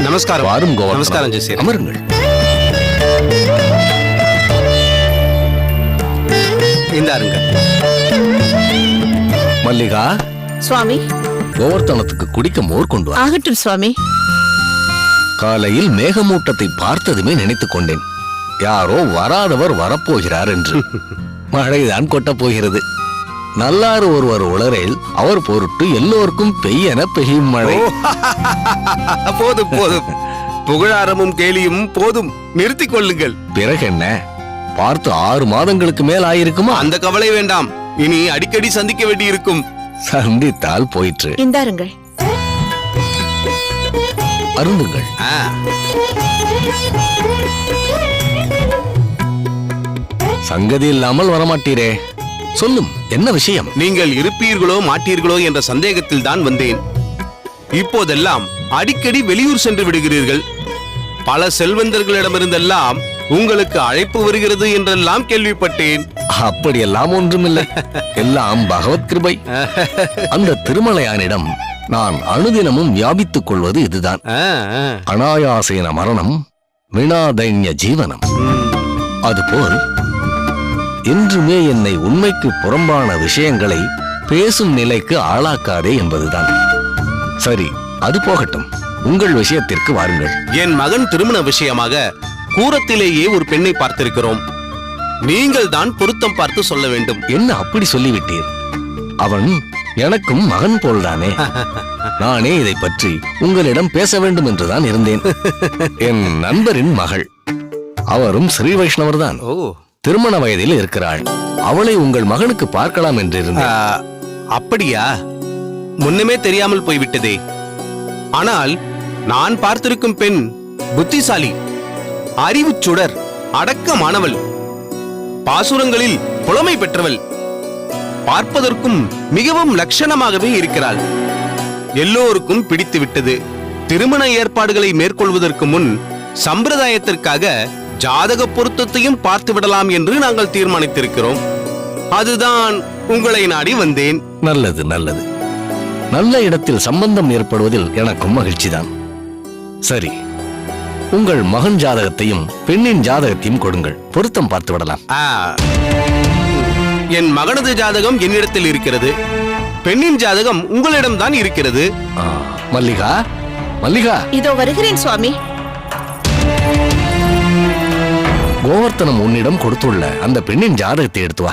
Speaker 11: நமஸ்காரம்.
Speaker 2: வாரும் கோவர்த்தனம்.
Speaker 11: நமஸ்காரம் ஜெசி.
Speaker 2: அமருங்கள்.
Speaker 11: இந்தாருங்க.
Speaker 2: மல்லிகா.
Speaker 4: சுவாமி.
Speaker 2: கோவர்த்தனத்துக்கு குடிக்க மோர் கொண்டு வா.
Speaker 4: ஆகட்டும் சுவாமி.
Speaker 2: காலையில் மேகமூட்டத்தை பார்த்ததுமே நினைத்துக் கொண்டேன், யாரோ வராதவர் வரப்போகிறார் என்று. மழைதான் கொட்டப் போகிறது. நல்லாறு ஒருவர் உளரேல் அவர் பொருட்டு எல்லோருக்கும் பெய்யென பெய்யும் மழை.
Speaker 11: போதும் போதும், புகழாரமும் கேலியும் போதும், நிறுத்திக் கொள்ளுங்கள்.
Speaker 2: பிறகு என்ன, பார்த்து 6 மாதங்களுக்கு மேல் ஆயிருக்குமா?
Speaker 11: அந்த கவலை வேண்டாம், இனி அடிக்கடி சந்திக்க வேண்டியிருக்கும்.
Speaker 2: சந்தித்தால் போயிற்று.
Speaker 4: இந்தாருங்கள்.
Speaker 2: அருந்துங்கள். சங்கதி இல்லாமல் வரமாட்டீரே, சொல்லும், என்ன விஷயம்?
Speaker 11: நீங்கள் இருப்பீர்களோ மாட்டீர்களோ என்ற சந்தேகத்தில் தான் வந்தேன். இப்போதெல்லாம் அடிக்கடி வெளியூர் சென்று விடுகிறீர்கள். பல செல்வந்தர்களிடமிருந்தெல்லாம் உங்களுக்கு அழைப்பு வருகிறது என்றெல்லாம் கேள்விப்பட்டேன்.
Speaker 2: அப்படியெல்லாம் ஒன்றுமில்லை, எல்லாம் பகவத் கிருபை. அந்த திருமலையானிடம் நான் அனுதினமும் வியாபித்துக் கொள்வது இதுதான்: அனாயாசேன மரணம், வினாதைன்ய ஜீவனம். அதுபோல் என்றுமே என்னை உண்மைக்கு புறம்பான விஷயங்களை பேசும் நிலைக்கு ஆளாக்காதே என்பதுதான். சரி, அது போகட்டும். உங்கள் விஷயத்திற்கு வாருங்கள்.
Speaker 11: என் மகன் திருமண விஷயமாக கூரத்திலேயே ஒரு பெண்ணை பார்த்திருக்கிறோம். நீங்கள் தான் பொருத்தம் பார்த்து சொல்ல வேண்டும்.
Speaker 2: என்ன அப்படி சொல்லிவிட்டீர்? அவன் எனக்கும் மகன் போல்தானே. நானே இதை பற்றி உங்களிடம் பேச வேண்டும் என்றுதான் இருந்தேன். என் நண்பரின் மகள், அவரும் ஸ்ரீ வைஷ்ணவர் தான். திருமண வயதில் இருக்கிறாள். அவளை உங்கள் மகனுக்கு பார்க்கலாம் என்று இருந்தேன்.
Speaker 11: அப்படியா? முன்னமே தெரியாமல் போய்விட்டதே. ஆனால் நான் பார்த்திருக்கும் பெண் புத்திசாலி, அறிவுச் சுடர், அடக்கமானவள், பாசுரங்களில் புலமை பெற்றவள், பார்ப்பதற்கும் மிகவும் லட்சணமாகவே இருக்கிறாள். எல்லோருக்கும் பிடித்து விட்டது. திருமண ஏற்பாடுகளை மேற்கொள்வதற்கு முன் சம்பிரதாயத்திற்காக ஜாதக பொருத்தத்தையும் பார்த்து விடலாம் என்று நாங்கள் தீர்மானித்திருக்கிறோம். அதுதான் உங்களை நாடி வந்தேன்.
Speaker 2: நல்லது நல்லது. நல்ல இடத்தில் சம்பந்தம் ஏற்படுவதில் எனக்கும் மகிழ்ச்சிதான். சரி, உங்கள் மகன் ஜாதகத்தையும் பெண்ணின் ஜாதகத்தையும் கொடுங்கள், பொருத்தம் பார்த்து விடலாம்.
Speaker 11: என் மகனது ஜாதகம் என்னிடத்தில் இருக்கிறது, பெண்ணின் ஜாதகம் உங்களிடம் தான் இருக்கிறது.
Speaker 2: மல்லிகா, மல்லிகா,
Speaker 4: இதோ வருகிறேன் சுவாமி.
Speaker 2: கோவர்த்தனம் உன்னிடம் கொடுத்துள்ள அந்த பெண்ணின் ஜாதகத்தை எடுத்து வா.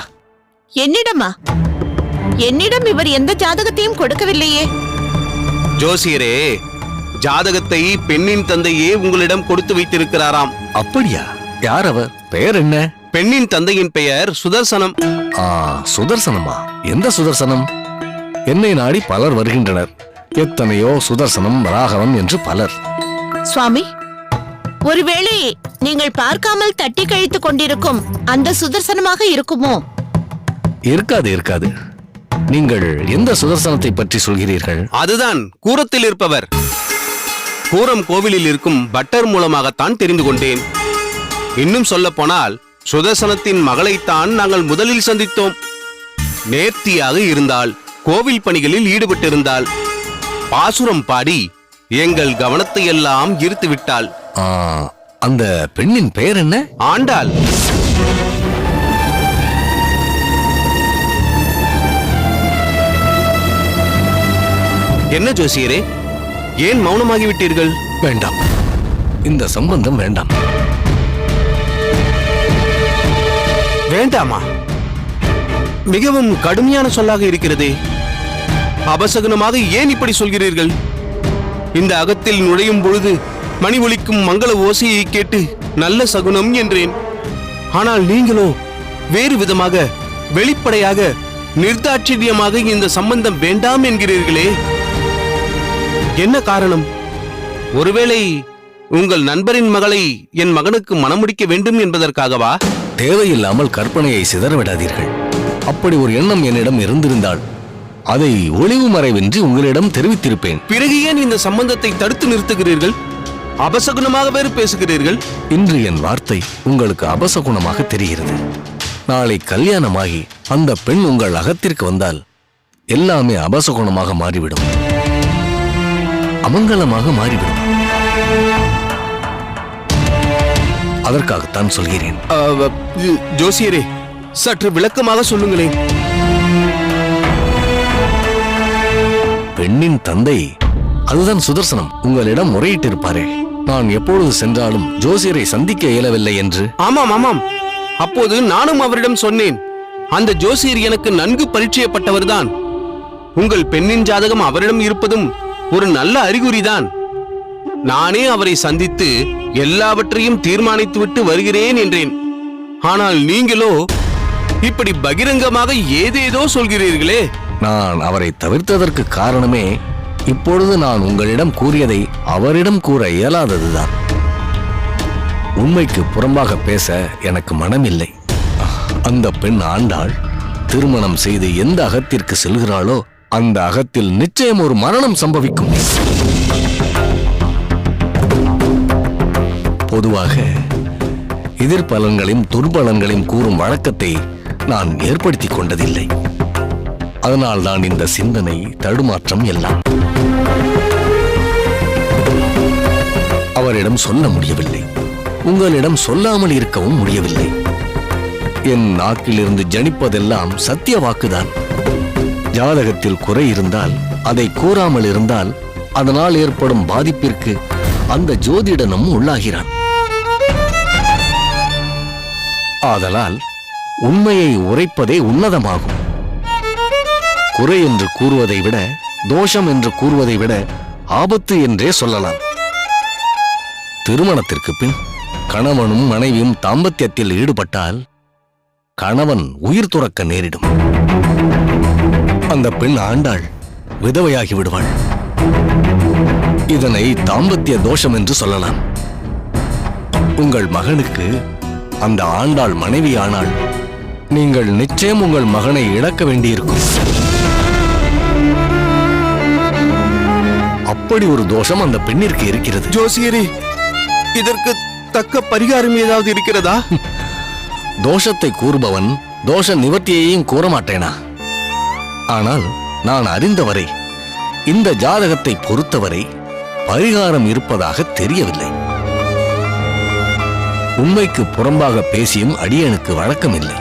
Speaker 4: என்னிடமா? என்னிடம் இவர் எந்த ஜாதகத்தையும் கொடுக்கவில்லையே.
Speaker 11: ஜோசியரே, ஜாதகத்தை பெண்ணின் தந்தையே உங்களிடம் கொடுத்து வைத்திருக்கிறாராம்.
Speaker 2: அப்படியா? யார் அவர்? பெயர் என்ன?
Speaker 11: பெண்ணின் தந்தையின் பெயர் சுதர்சனம்.
Speaker 2: சுதர்சனமா? எந்த சுதர்சனம்? என்னை நாடி பலர் வருகின்றனர். எத்தனையோ சுதர்சனம், ராகவன் என்று பலர்.
Speaker 4: சுவாமி,
Speaker 15: ஒருவேளை நீங்கள் பார்க்காமல் தட்டி கழித்துக் கொண்டிருக்கும் அந்த சுதர்சனமாக இருக்குமோ?
Speaker 2: இருக்காது இருக்காது. நீங்கள் எந்த சுதர்சனத்தை பற்றி சொல்கிறீர்கள்?
Speaker 11: அதுதான் கூரத்தில் இருப்பவர். கூரம் கோவிலில் இருக்கும் பட்டர் மூலமாகத்தான் தெரிந்து கொண்டேன். இன்னும் சொல்ல போனால் சுதர்சனத்தின் மகளைத்தான் நாங்கள் முதலில் சந்தித்தோம். நேர்த்தியாக இருந்தால், கோவில் பணிகளில் ஈடுபட்டிருந்தால், பாசுரம் பாடி எங்கள் கவனத்தை எல்லாம் ஈர்த்து விட்டாள்.
Speaker 2: அந்த பெண்ணின் பெயர் என்ன?
Speaker 11: ஆண்டாள். என்ன ஜோசியரே, ஏன் மௌனமாகிவிட்டீர்கள்?
Speaker 2: வேண்டாம், இந்த சம்பந்தம் வேண்டாம்.
Speaker 11: வேண்டாமா? மிகவும் கடுமையான சொல்லாக இருக்கிறதே. அபசகுனமாக ஏன் இப்படி சொல்கிறீர்கள்? இந்த அகத்தில் நுழையும் பொழுது மணி ஒலிக்கும் மங்கள ஓசையை கேட்டு நல்ல சகுனம் என்றேன். ஆனால் நீங்களோ வேறு விதமாக, வெளிப்படையாக, நிர்தாட்சியமாக இந்த சம்பந்தம் வேண்டாம் என்கிறீர்களே. என்ன காரணம்? ஒருவேளை உங்கள் நண்பரின் மகளை என் மகனுக்கு மணமுடிக்க வேண்டும் என்பதற்காகவா?
Speaker 2: தேவையில்லாமல் கற்பனையை சிதறவிடாதீர்கள். அப்படி ஒரு எண்ணம் என்னிடம் இருந்திருந்தால் அதை ஒளிவு மறைவின்றி உங்களிடம் தெரிவித்திருப்பேன்.
Speaker 11: பிறகு ஏன் இந்த சம்பந்தத்தை தடுத்து நிறுத்துகிறீர்கள்? அபசகுணமாக வேறு பேசுகிறீர்கள்.
Speaker 2: இன்று என் வார்த்தை உங்களுக்கு அபசகுணமாக தெரிகிறது. நாளை கல்யாணமாகி அந்த பெண் உங்கள் அகத்திற்கு வந்தால் எல்லாமே அபசகுணமாக மாறிவிடும், அமங்கலமாக மாறிவிடும். அதற்காகத்தான் சொல்கிறேன்.
Speaker 11: ஜோசியரே, சற்று விளக்கமாக சொல்லுங்களேன்.
Speaker 2: பெண்ணின் தந்தை, அதுதான் சுதர்சனம், உங்களிடம் முறையிட்டிருப்பாரே. நான் எப்பொழுது சென்றாலும் ஜோசியரை சந்திக்க இயலவில்லை என்று.
Speaker 11: ஆமாம் ஆமாம், அப்போது நானும் அவரிடம் சொன்னேன். அந்த ஜோசியர் எனக்கு நன்கு பரிச்சயப்பட்டவர்தான். உங்கள் பெண்ணின் ஜாதகம் அவரிடம் இருப்பதும் ஒரு நல்ல அறிகுறிதான். நானே அவரை சந்தித்து எல்லாவற்றையும் தீர்மானித்துவிட்டு வருகிறேன் என்றேன். ஆனால் நீங்களோ இப்படி பகிரங்கமாக ஏதேதோ சொல்கிறீர்களே.
Speaker 2: நான் அவரை தவிர்த்ததற்கு காரணமே இப்பொழுது நான் உங்களிடம் கூறியதை அவரிடம் கூற இயலாததுதான். உண்மைக்கு புறம்பாக பேச எனக்கு மனமில்லை. அந்த பெண் ஆண்டாள் திருமணம் செய்து எந்த அகத்திற்கு செல்கிறாளோ அந்த அகத்தில் நிச்சயம் ஒரு மரணம் சம்பவிக்கும். பொதுவாக எதிர்பலன்களையும் துர்பலன்களையும் கூறும் வழக்கத்தை நான் ஏற்படுத்திக் கொண்டதில்லை. அதனால் தான் இந்த சிந்தனை, தடுமாற்றம் எல்லாம். அவரிடம் சொல்ல முடியவில்லை, உங்களிடம் சொல்லாமல் இருக்கவும் முடியவில்லை. என் நாக்கிலிருந்து ஜனிப்பதெல்லாம் சத்திய வாக்குதான். ஜாதகத்தில் குறை இருந்தால், அதை கூறாமல் இருந்தால், அதனால் ஏற்படும் பாதிப்பிற்கு அந்த ஜோதிடனும் உள்ளாகிறான். ஆதலால் உண்மையை உரைப்பதே உன்னதமாகும். குறை என்று கூறுவதை விட, தோஷம் என்று கூறுவதை விட ஆபத்து என்றே சொல்லலாம். திருமணத்திற்கு பின் கணவனும் மனைவியும் தாம்பத்தியத்தில் ஈடுபட்டால் கணவன் உயிர் துறக்க நேரிடும். அந்த பெண் ஆண்டாள் விதவையாகி விடுவாள். இதனை தாம்பத்திய தோஷம் என்று சொல்லலாம். உங்கள் மகனுக்கு அந்த ஆண்டாள் மனைவியானால் நீங்கள் நிச்சயம் உங்கள் மகனை இழக்க வேண்டியிருக்கும். அப்படி ஒரு தோஷம் அந்த பெண்ணிற்கு இருக்கிறது.
Speaker 11: ஜோசியரே, இதற்கு தக்க பரிகாரம் ஏதாவது இருக்கிறதா?
Speaker 2: தோஷத்தை கூறுபவன் தோஷ நிவர்த்தியையும் கூற மாட்டேனா? ஆனால் நான் அறிந்தவரை, இந்த ஜாதகத்தை பொறுத்தவரை பரிகாரம் இருப்பதாக தெரியவில்லை. உண்மைக்கு புறம்பாக பேசியும் அடியனுக்கு வழக்கமில்லை.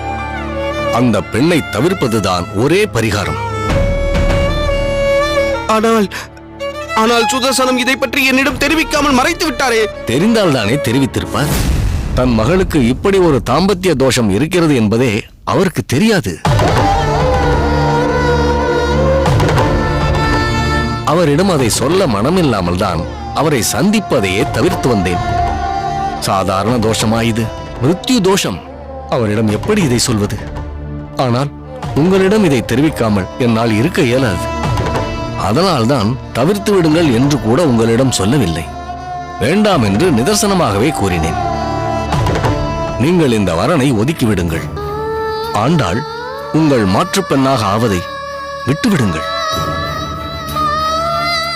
Speaker 2: அந்த பெண்ணை தவிர்ப்பதுதான் ஒரே பரிகாரம்.
Speaker 11: ஆனால் சுதர்சனம் இதை பற்றி என்னிடம் தெரிவிக்காமல் மறைத்து விட்டாரே.
Speaker 2: தெரிந்தால்தானே தெரிவித்திருப்பார். தன் மகளுக்கு இப்படி ஒரு தாம்பத்திய தோஷம் இருக்கிறது என்பதே அவருக்கு தெரியாது. அவரிடம் அதை சொல்ல மனமில்லாமல் தான் அவரை சந்திப்பதையே தவிர்த்து வந்தேன். சாதாரண தோஷமா இது? மிருத்யு தோஷம். அவரிடம் எப்படி இதை சொல்வது? ஆனால் உங்களிடம் இதை தெரிவிக்காமல் என்னால் இருக்க இயலாது. அதனால்தான் தவிர்த்து விடுங்கள் என்று கூட உங்களிடம் சொல்லவில்லை. வேண்டாம் என்று நிதர்சனமாகவே கூறினேன். நீங்கள் இந்த வரனை ஒதுக்கிவிடுங்கள். ஆண்டாள் உங்கள் மாற்றுப் பெண்ணாக ஆவதை விட்டுவிடுங்கள்.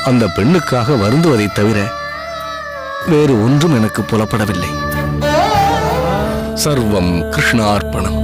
Speaker 2: அந்த பெண்ணுக்காக வருந்துவதைத் தவிர வேறு ஒன்றும் எனக்கு புலப்படவில்லை. சர்வம் கிருஷ்ணார்ப்பணம்.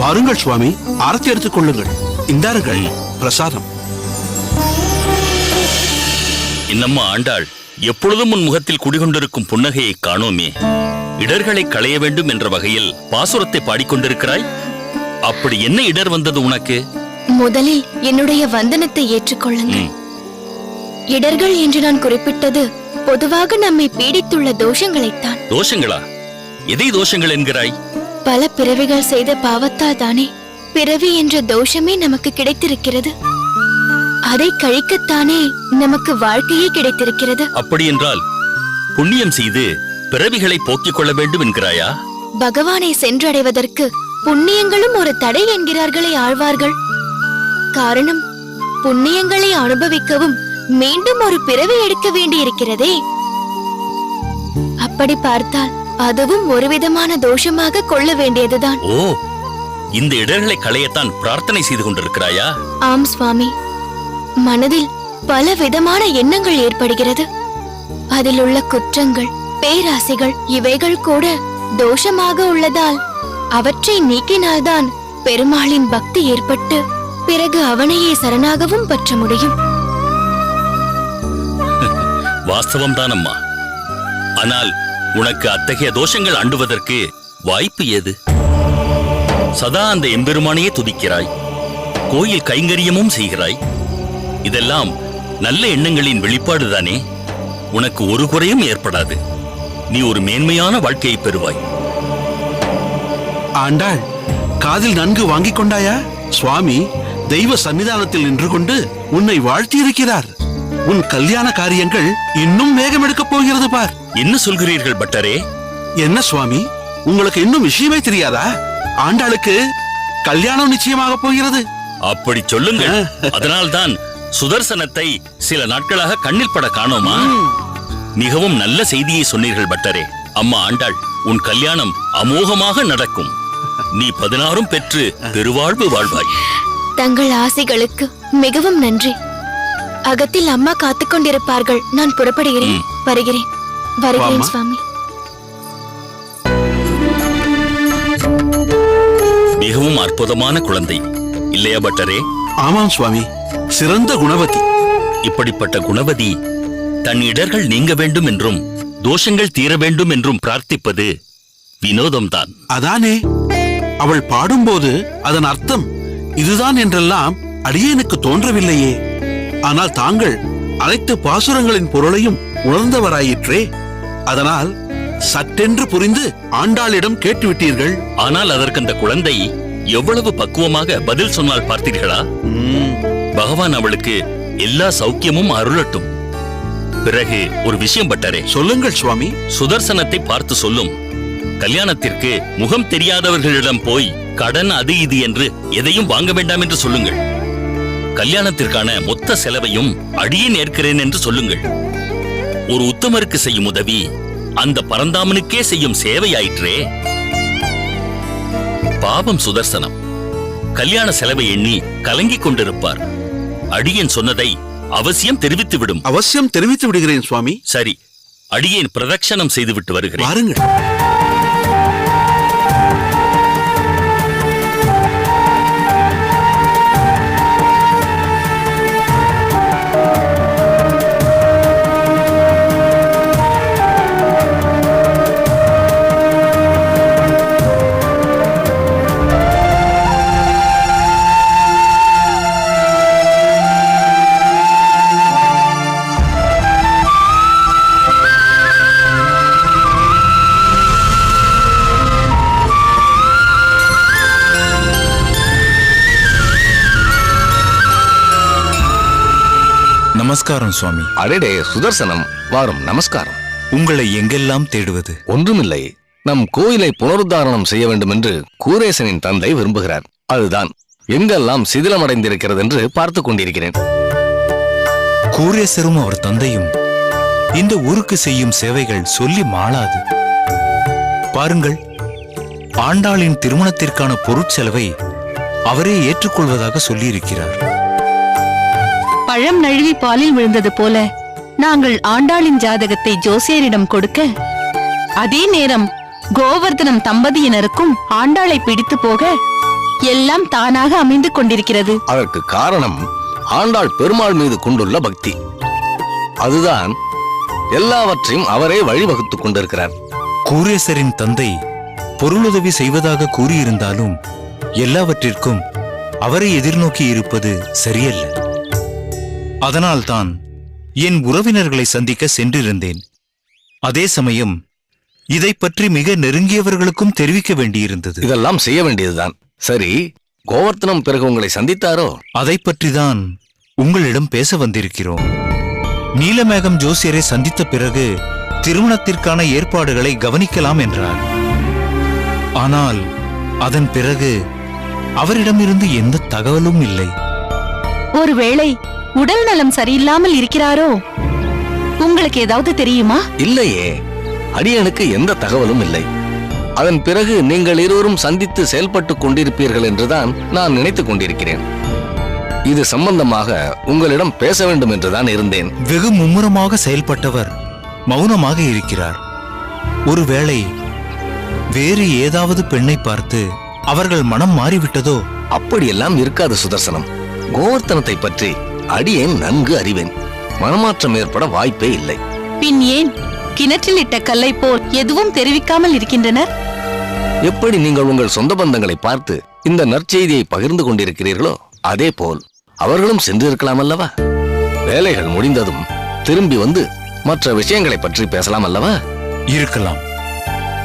Speaker 11: வாருங்கள் சுவாமி, ஆரத்தி எடுத்துக் கொள்ளுங்கள். இந்தாருங்கள் பிரசாதம்.
Speaker 3: இன்னம்மா ஆண்டாள், எப்பொழுதும் உன் முகத்தில் குடிகொண்டிருக்கும் புன்னகையை காணோமே. இடர்களை களைய வேண்டும் என்ற வகையில் பாசுரத்தை பாடிக்கொண்டிருக்கிறாய். அப்படி என்ன இடர் வந்தது உனக்கு?
Speaker 1: முதலில் என்னுடைய வந்தனத்தை ஏற்றுக்கொள்ளுங்கள். இடர்கள் என்று நான் குறிப்பிட்டது பொதுவாக நம்மை பீடித்துள்ள தோஷங்களைத்தான்.
Speaker 3: தோஷங்களா? எதை தோஷங்கள் என்கிறாய்?
Speaker 1: பல பிறவிகள் செய்த பாவத்தால் தானே பிறவி என்ற தோஷமே நமக்கு கிடைத்திருக்கிறது. அதை கழிக்கத்தானே நமக்கு வாழ்க்கையே கிடைத்திருக்கிறது.
Speaker 3: அப்படி என்றால் புண்ணியம் செய்து பிறவிகளை போக்கிக் கொள்ள வேண்டும் என்கிறாயா?
Speaker 1: பகவானை சென்றடைவதற்கு புண்ணியங்களும் ஒரு தடை என்கிறார்களே ஆழ்வார்கள். காரணம், புண்ணியங்களை அனுபவிக்கவும் மீண்டும் ஒரு பிறவி எடுக்க வேண்டியிருக்கிறதே. அப்படி பார்த்தால் அதுவும் ஒரு விதமான தோஷமாக கொள்ள வேண்டியதுதான்.
Speaker 3: ஓ, இந்த இடர்களை களையத்தான் பிரார்த்தனை செய்து கொண்டிருக்கிறாயா?
Speaker 1: ஆம் சுவாமி, மனதில் பல விதமான எண்ணங்கள் ஏற்படுகிறது. அதில் உள்ள குற்றங்கள், பேராசைகள் இவைகள் கூட தோஷமாக உள்ளதால் அவற்றை நீக்கினால்தான் பெருமாளின் பக்தி ஏற்பட்டு பிறகு அவனையே சரணாகவும் பற்ற முடியும்.
Speaker 3: வாஸ்தவம்தான் அம்மா. ஆனால் உனக்கு அத்தகைய தோஷங்கள் அண்டுவதற்கு வாய்ப்பு ஏது? சதா அந்த எம்பெருமானையே துதிக்கிறாய், கோயில் கைங்கரியமும் செய்கிறாய். இதெல்லாம் நல்ல எண்ணங்களின் வெளிப்பாடுதானே. உனக்கு ஒரு குறையும் ஏற்படாது. நீ ஒரு மேன்மையான வாழ்க்கையை பெறுவாய்.
Speaker 11: ஆண்டாள், காதில் நன்கு வாங்கிக் கொண்டாயா? சுவாமி தெய்வ சன்னிதானத்தில் நின்று கொண்டு உன்னை வாழ்த்தியிருக்கிறார்.
Speaker 16: உன் கல்யாண காரியங்கள் இன்னும் வேகம் எடுக்கப் போகிறது பார்.
Speaker 5: என்ன சொல்கிறீர்கள் பட்டரே?
Speaker 16: என்ன சுவாமி, உங்களுக்கு இன்னும் விஷயமே தெரியாதா? ஆண்டாளுக்கு கல்யாணம் நிச்சயமாக போகிறது.
Speaker 5: அப்படி சொல்லுங்கள். அதனால்தான் சுதர்சனத்தை சில நாட்களாக கண்ணில் பட காணோமா? மிகவும் நல்ல செய்தியை சொன்னீர்கள் பட்டரே. அம்மா ஆண்டாள், உன் கல்யாணம் அமோகமாக நடக்கும். நீ 16 பெற்று பெருவாழ்வு வாழ்வாய்.
Speaker 1: தங்கள் ஆசைகளுக்கு மிகவும் நன்றி. அகத்தில் அம்மா காத்துக் கொண்டிருப்பார்கள். நான் புறப்படுகிறேன். வருகிறேன். வருகிறேன் சுவாமி.
Speaker 5: மிகவும் அற்புதமான குழந்தை இல்லையா பட்டரே?
Speaker 16: ஆமாம் சுவாமி, சிறந்த குணவதி.
Speaker 5: இப்படிப்பட்ட குணவதி தன் இடர்கள் நீங்க வேண்டும் என்றும் தோஷங்கள் தீர வேண்டும் என்றும் பிரார்த்திப்பது வினோதம்தான்.
Speaker 16: அதானே, அவள் பாடும்போது அதன் அர்த்தம் இதுதான் என்றெல்லாம் அடியேனுக்கு தோன்றவில்லையே. ஆனால் தாங்கள் அனைத்து பாசுரங்களின் பொருளையும் உணர்ந்தவராயிற்றே. அதனால் சட்டென்று புரிந்து ஆண்டாளிடம் கேட்டுவிட்டீர்கள்.
Speaker 5: ஆனால் அதற்கு அந்த குழந்தை எவ்வளவு பக்குவமாக பதில் சொன்னால் பார்த்தீர்களா? பகவான் அவளுக்கு எல்லா சௌக்கியமும் அருளட்டும். பிறகு ஒரு விஷயம் பட்டரே.
Speaker 16: சொல்லுங்கள் சுவாமி.
Speaker 5: சுதர்சனத்தை பார்த்து சொல்லும். கல்யாணத்திற்கு முகம் தெரியாதவர்களிடம் போய் கடன் அது இது என்று எதையும் வாங்க வேண்டாம் என்று சொல்லுங்கள். கல்யாணத்திற்கான மொத்த செலவையும் அடியேன் ஏற்கிறேன் என்று சொல்லுங்கள். ஒரு உத்தமருக்கு செய்யும் உதவி அந்த பரந்தாமனுக்கே செய்யும் சேவையாயிற்றே. பாவம் சுதர்சனம் கல்யாண செலவை எண்ணி கலங்கிக் கொண்டிருப்பார். அடியேன் சொன்னதை அவசியம் தெரிவித்து விடும்.
Speaker 16: அவசியம் தெரிவித்து விடுகிறேன் சுவாமி.
Speaker 5: சரி, அடியேன் பிரதட்சணம் செய்துவிட்டு வருகிறேன்.
Speaker 16: பாருங்கள்.
Speaker 14: நமஸ்காரம் சுவாமி.
Speaker 2: அடடே சுதர்சனம், வாரும் நமஸ்காரம்.
Speaker 14: உங்களை எங்கெல்லாம் தேடுவது?
Speaker 2: ஒன்றுமில்லை, நம் கோயிலை புனருத்தாரணம் செய்ய வேண்டும் என்று கூரேசனின் தந்தை விரும்புகிறார். அதுதான் எங்கெல்லாம் சிதிலமடைந்திருக்கிறது என்று பார்த்துக் கொண்டிருக்கிறேன்.
Speaker 14: கூரேசரும் அவர் தந்தையும் இந்த ஊருக்கு செய்யும் சேவைகள் சொல்லி மாளாது. பாருங்கள், ஆண்டாளின் திருமணத்திற்கான பொருட்செலவை அவரே ஏற்றுக்கொள்வதாக சொல்லியிருக்கிறார்.
Speaker 4: பழம் நழுவி பாலில் விழுந்தது போல நாங்கள் ஆண்டாளின் ஜாதகத்தை ஜோசியரிடம் கொடுக்க, அதே நேரம் கோவர்தனம் தம்பதியினருக்கும் ஆண்டாளை பிடித்து போக எல்லாம் தானாக அமைந்து கொண்டிருக்கிறது.
Speaker 2: அதற்கு காரணம் ஆண்டாள் பெருமாள் மீது கொண்டுள்ள பக்தி. அதுதான் எல்லாவற்றையும் அவரே வழிவகுத்துக் கொண்டிருக்கிறார்.
Speaker 14: கூரேசரின் தந்தை பொருளுதவி செய்வதாக கூறியிருந்தாலும் எல்லாவற்றிற்கும் அவரை எதிர்நோக்கி இருப்பது சரியல்ல. அதனால்தான் என் உறவினர்களை சந்திக்க சென்றிருந்தேன். அதே சமயம் இதை பற்றி மிக நெருங்கியவர்களுக்கும் தெரிவிக்க வேண்டியிருந்தது.
Speaker 2: இதெல்லாம் செய்ய வேண்டியதுதான். சரி, கோவர்த்தனம் பிறகு உங்களை சந்தித்தாரோ?
Speaker 14: அதை பற்றிதான் உங்களிடம் பேச வந்திருக்கிறோம். நீலமேகம் ஜோசியரை சந்தித்த பிறகு திருமணத்திற்கான ஏற்பாடுகளை கவனிக்கலாம் என்றார். ஆனால் அதன் பிறகு அவரிடமிருந்து எந்த தகவலும் இல்லை.
Speaker 4: ஒருவேளை உடல் நலம் சரியில்லாமல் இருக்கிறாரோ? உங்களுக்கு ஏதாவது தெரியுமா?
Speaker 2: இல்லையே, அடியனுக்கு எந்த தகவலும் இல்லை. அதன் பிறகு நீங்கள் இருவரும் சந்தித்து செயல்பட்டுக் கொண்டிருப்பீர்கள் என்றுதான் நான் நினைத்துக் கொண்டிருக்கிறேன். இது சம்பந்தமாக உங்களிடம் பேச வேண்டும் என்றுதான் இருந்தேன்.
Speaker 14: வெகு மும்முரமாக செயல்பட்டவர் மௌனமாக இருக்கிறார். ஒருவேளை வேறு ஏதாவது பெண்ணை பார்த்து அவர்கள் மனம் மாறிவிட்டதோ?
Speaker 2: அப்படியெல்லாம் இருக்காது சுதர்சனம். கோவர்த்தனத்தை பற்றி அடியேன் நன்கு அறிவேன். மனமாற்றம் ஏற்பட வாய்ப்பே இல்லை.
Speaker 4: பின் ஏன் கிணற்றில் இட்ட கல்லை போல் எதுவும் தெரிவிக்காமல் இருக்கின்றனர்?
Speaker 2: எப்படி நீங்கள் உங்கள் சொந்த பந்தங்களை பார்த்து இந்த நற்செய்தியை பகிர்ந்து கொண்டிருக்கிறீர்களோ அதே போல் அவர்களும் சென்றிருக்கலாம் அல்லவா? வேலைகள் முடிந்ததும் திரும்பி வந்து மற்ற விஷயங்களை பற்றி பேசலாம் அல்லவா?
Speaker 14: இருக்கலாம்,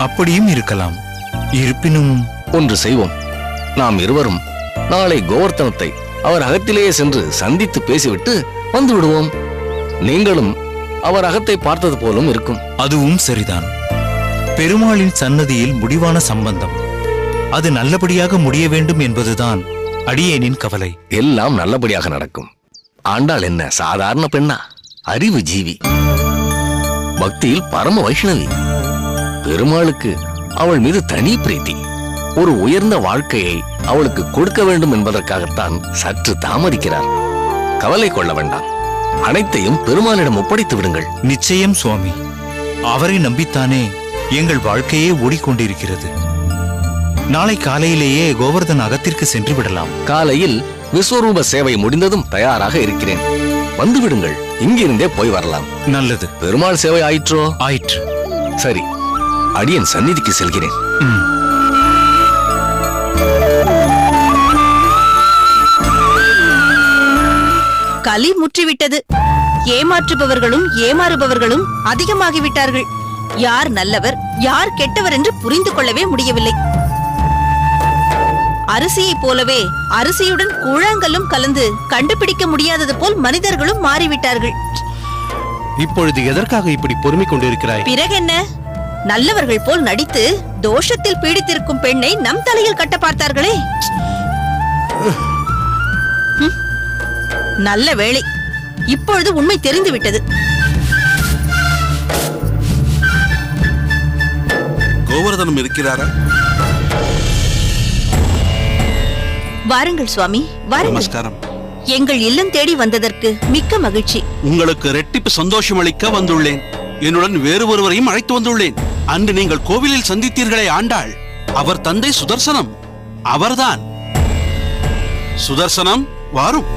Speaker 14: அப்படியும் இருக்கலாம். இருப்பினும்
Speaker 2: ஒன்று செய்வோம். நாம் இருவரும் நாளை கோவர்த்தனத்தை அவர் அகத்திலேயே சென்று சந்தித்து பேசிவிட்டு வந்து விடுவோம். நீங்களும் அவர் அகத்தை பார்த்தது போலும் இருக்கும்.
Speaker 14: அதுவும் சரிதான். பெருமாளின் சன்னதியில் முடிவான சம்பந்தம். அது நல்லபடியாக முடிய வேண்டும் என்பதுதான் அடியேனின் கவலை.
Speaker 2: எல்லாம் நல்லபடியாக நடக்கும். ஆண்டாள் என்ன சாதாரண பெண்ணா? அறிவு ஜீவி, பக்தியில் பரம வைஷ்ணவி. பெருமாளுக்கு அவள் மீது தனி பிரீத்தி. ஒரு உயர்ந்த வாழ்க்கையை அவளுக்கு கொடுக்க வேண்டும் என்பதற்காகத்தான் சற்று தாமதிக்கிறார். கவலை கொள்ள வேண்டாம். அனைத்தையும் பெருமாளிடம் ஒப்படைத்து விடுங்கள்.
Speaker 14: நிச்சயம் சுவாமி. அவரை நம்பித்தானே எங்கள் வாழ்க்கையே ஓடிக்கொண்டிருக்கிறது. நாளை காலையிலேயே கோவர்தன் அகத்திற்கு சென்று விடலாம்.
Speaker 2: காலையில் விஸ்வரூப சேவை முடிந்ததும் தயாராக இருக்கிறேன். வந்து விடுங்கள். இங்கிருந்தே போய் வரலாம்.
Speaker 14: நல்லது.
Speaker 2: பெருமாள் சேவை ஆயிற்றோ?
Speaker 14: ஆயிற்று.
Speaker 2: சரி, அடியன் சந்நிதிக்கு செல்கிறேன்.
Speaker 4: கலி முற்றிவிட்டது. ஏமாற்றுபவர்களும் ஏமாறுபவர்களும் அதிகமாகிவிட்டார்கள். யார் நல்லவர் யார் கெட்டவர் என்று புரிந்து கொள்ளவே முடியவில்லை. அரிசியைப் போலவே அரிசியுடன் கூழாங்கல்லும் கலந்து கண்டுபிடிக்க முடியாதது போல் மனிதர்களும் மாறிவிட்டார்கள்.
Speaker 11: இப்பொழுது எதற்காக இப்படி பொறுமை கொண்டிருக்கிறாய்?
Speaker 4: பிறகென்ன? நல்லவர்கள் போல் நடித்து தோஷத்தில் பீடித்திருக்கும் பெண்ணை நம் தலையில் கட்ட பார்த்தார்களே. நல்ல வேளை, இப்பொழுது உண்மை தெரிந்துவிட்டது.
Speaker 16: கோவர்தனம் இருக்கிறாரா?
Speaker 4: வாருங்கள் சுவாமி, வாருங்கள்.
Speaker 16: நமஸ்காரம்.
Speaker 4: எங்கள் இல்லம் தேடி வந்ததற்கு மிக்க மகிழ்ச்சி.
Speaker 16: உங்களுக்கு ரெட்டிப்பு சந்தோஷம் அளிக்க வந்துள்ளேன். என்னுடன் வேறு ஒருவரையும் அழைத்து வந்துள்ளேன். அன்று நீங்கள் கோவிலில் சந்தித்தீர்களே ஆண்டாள், அவர் தந்தை சுதர்சனம். அவர்தான். சுதர்சனம், வாரும்.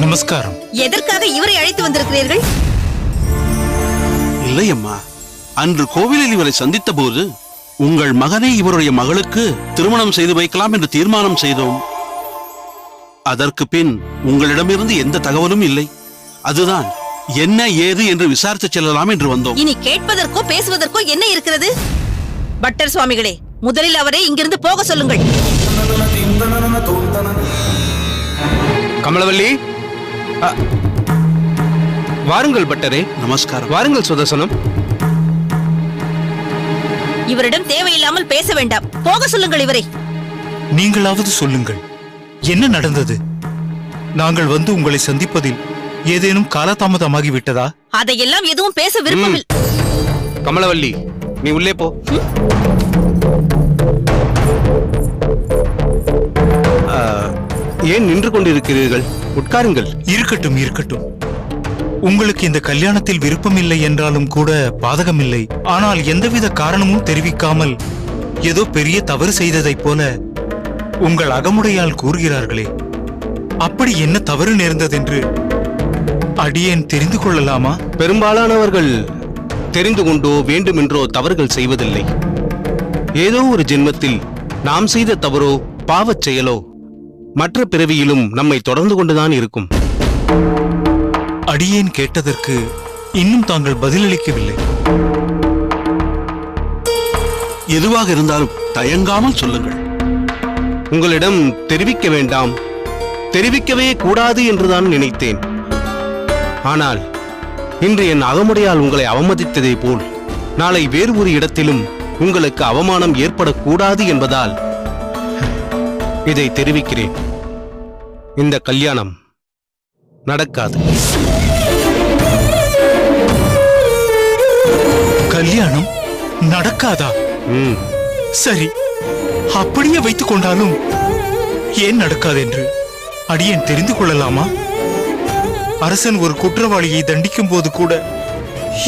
Speaker 14: நமஸ்காரம்.
Speaker 4: எதற்காக இவரை அழைத்து வந்திருக்கிறீர்கள்?
Speaker 16: இல்லை அம்மா, அன்று கோவிலில் இவரை சந்தித்த போது உங்கள் மகனை இவருடைய மகளுக்கு திருமணம் செய்து வைக்கலாம் என்று தீர்மானம் செய்தோம். அதற்கு பின் உங்களிடமிருந்து எந்த தகவலும் இல்லை. அதுதான் என்ன ஏது என்று விசாரித்து செல்லலாம் என்று வந்தோம்.
Speaker 4: இனி கேட்பதற்கோ பேசுவதற்கோ என்ன இருக்கிறது? பட்டர் சுவாமிகளே, முதலில் அவரை இங்கிருந்து போக சொல்லுங்கள்.
Speaker 11: கமலவல்லி, வாருங்கள் பட்டரே.
Speaker 16: நமஸ்காரம்.
Speaker 11: வாருங்கள் சுதர்சனம்.
Speaker 4: இவரிடம் தேவையில்லாமல் பேச வேண்டாம். போக சொல்லுங்கள் இவரை.
Speaker 14: நீங்களாவது சொல்லுங்கள், என்ன நடந்தது? நாங்கள் வந்து உங்களை சந்திப்பதில் ஏதேனும் காலதாமதமாகி விட்டதா?
Speaker 4: அதையெல்லாம் எதுவும் பேச விரும்பவில்லை.
Speaker 11: கமலவல்லி, நீ உள்ளே போ. ஏன் நின்று கொண்டிருக்கிறீர்கள்? உட்காருங்கள்.
Speaker 14: இருக்கட்டும் இருக்கட்டும். உங்களுக்கு இந்த கல்யாணத்தில் விருப்பமில்லை என்றாலும் கூட பாதகமில்லை. ஆனால் எந்தவித காரணமும் தெரிவிக்காமல் ஏதோ பெரிய தவறு செய்ததைப் போல உங்கள் அகமுடையால் கூறுகிறார்களே, அப்படி என்ன தவறு நேர்ந்ததென்று அடியேன் தெரிந்து கொள்ளலாமா?
Speaker 11: பெரும்பாலானவர்கள் தெரிந்து கொண்டோ வேண்டுமென்றோ தவறுகள் செய்வதில்லை. ஏதோ ஒரு ஜென்மத்தில் நாம் செய்த தவறோ பாவச் செயலோ மற்ற பிறவியிலும் நம்மை தொடர்ந்து கொண்டுதான் இருக்கும்.
Speaker 14: அடியேன் கேட்டதற்கு இன்னும் தாங்கள் பதிலளிக்கவில்லை.
Speaker 16: எதுவாக இருந்தாலும் தயங்காமல் சொல்லுங்கள்.
Speaker 11: உங்களிடம் தெரிவிக்க வேண்டாம், தெரிவிக்கவே கூடாது என்றுதான் நினைத்தேன். ஆனால் இன்று என் அகமுடையால் உங்களை அவமதித்ததை போல் நாளை வேறு ஒரு இடத்திலும் உங்களுக்கு அவமானம் ஏற்படக்கூடாது என்பதால் இதை தெரிவிக்கிறேன். இந்த கல்யாணம் நடக்காது.
Speaker 14: கல்யாணம் நடக்காதா? சரி, அப்படியே வைத்துக் கொண்டாலும் ஏன் நடக்காது என்று அடியேன் தெரிந்து கொள்ளலாமா? அரசன் ஒரு குற்றவாளியை தண்டிக்கும் போது கூட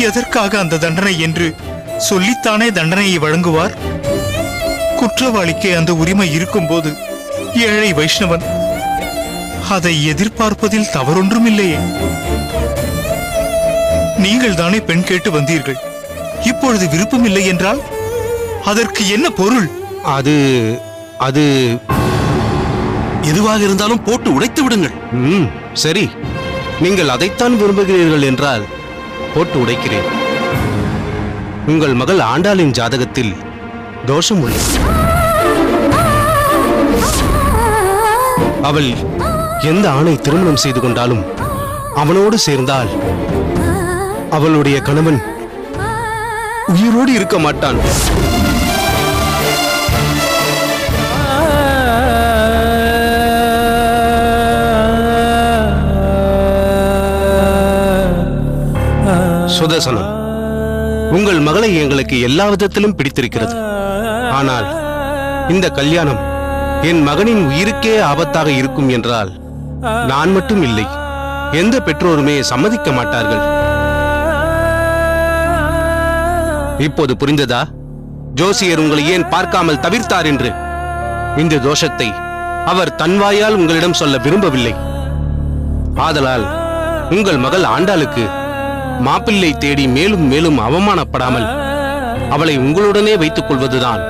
Speaker 14: எதற்காக அந்த தண்டனை என்று சொல்லித்தானே தண்டனையை வழங்குவார். குற்றவாளிக்கு அந்த உரிமை இருக்கும் போது ஏழை வைஷ்ணவன் அதை எதிர்பார்ப்பதில் தவறொன்றுமில்லையே. நீங்கள் தானே பெண் கேட்டு வந்தீர்கள். இப்பொழுது விருப்பமில்லை என்றால் அதற்கு என்ன பொருள்?
Speaker 16: அது எதுவாக இருந்தாலும் போட்டு உடைத்து விடுங்கள்.
Speaker 11: சரி, நீங்கள் அதைத்தான் விரும்புகிறீர்கள் என்றால் போட்டு உடைக்கிறேன். உங்கள் மகள் ஆண்டாளின் ஜாதகத்தில் தோஷம் உள்ளது. அவள் எந்த ஆணை திருமணம் செய்து கொண்டாலும் அவனோடு சேர்ந்தால் அவளுடைய கணவன் உயிரோடு இருக்க மாட்டான். சுதர்சனம், உங்கள் மகளை எங்களுக்கு எல்லா விதத்திலும் பிடித்திருக்கிறது. ஆனால் இந்த கல்யாணம் என் மகனின் உயிருக்கே ஆபத்தாக இருக்கும் என்றால் நான் மட்டும் இல்லை, எந்த பெற்றோருமே சம்மதிக்க மாட்டார்கள். இப்போது புரிந்ததா ஜோசியர் உங்களை ஏன் பார்க்காமல் தவிர்த்தார் என்று? இந்த தோஷத்தை அவர் தன் வாயால் உங்களிடம் சொல்ல விரும்பவில்லை. ஆதலால் உங்கள் மகள் ஆண்டாளுக்கு மாப்பிள்ளை தேடி மேலும் மேலும் அவமானப்படாமல் அவளை உங்களுடனே வைத்துக் கொள்வதுதான்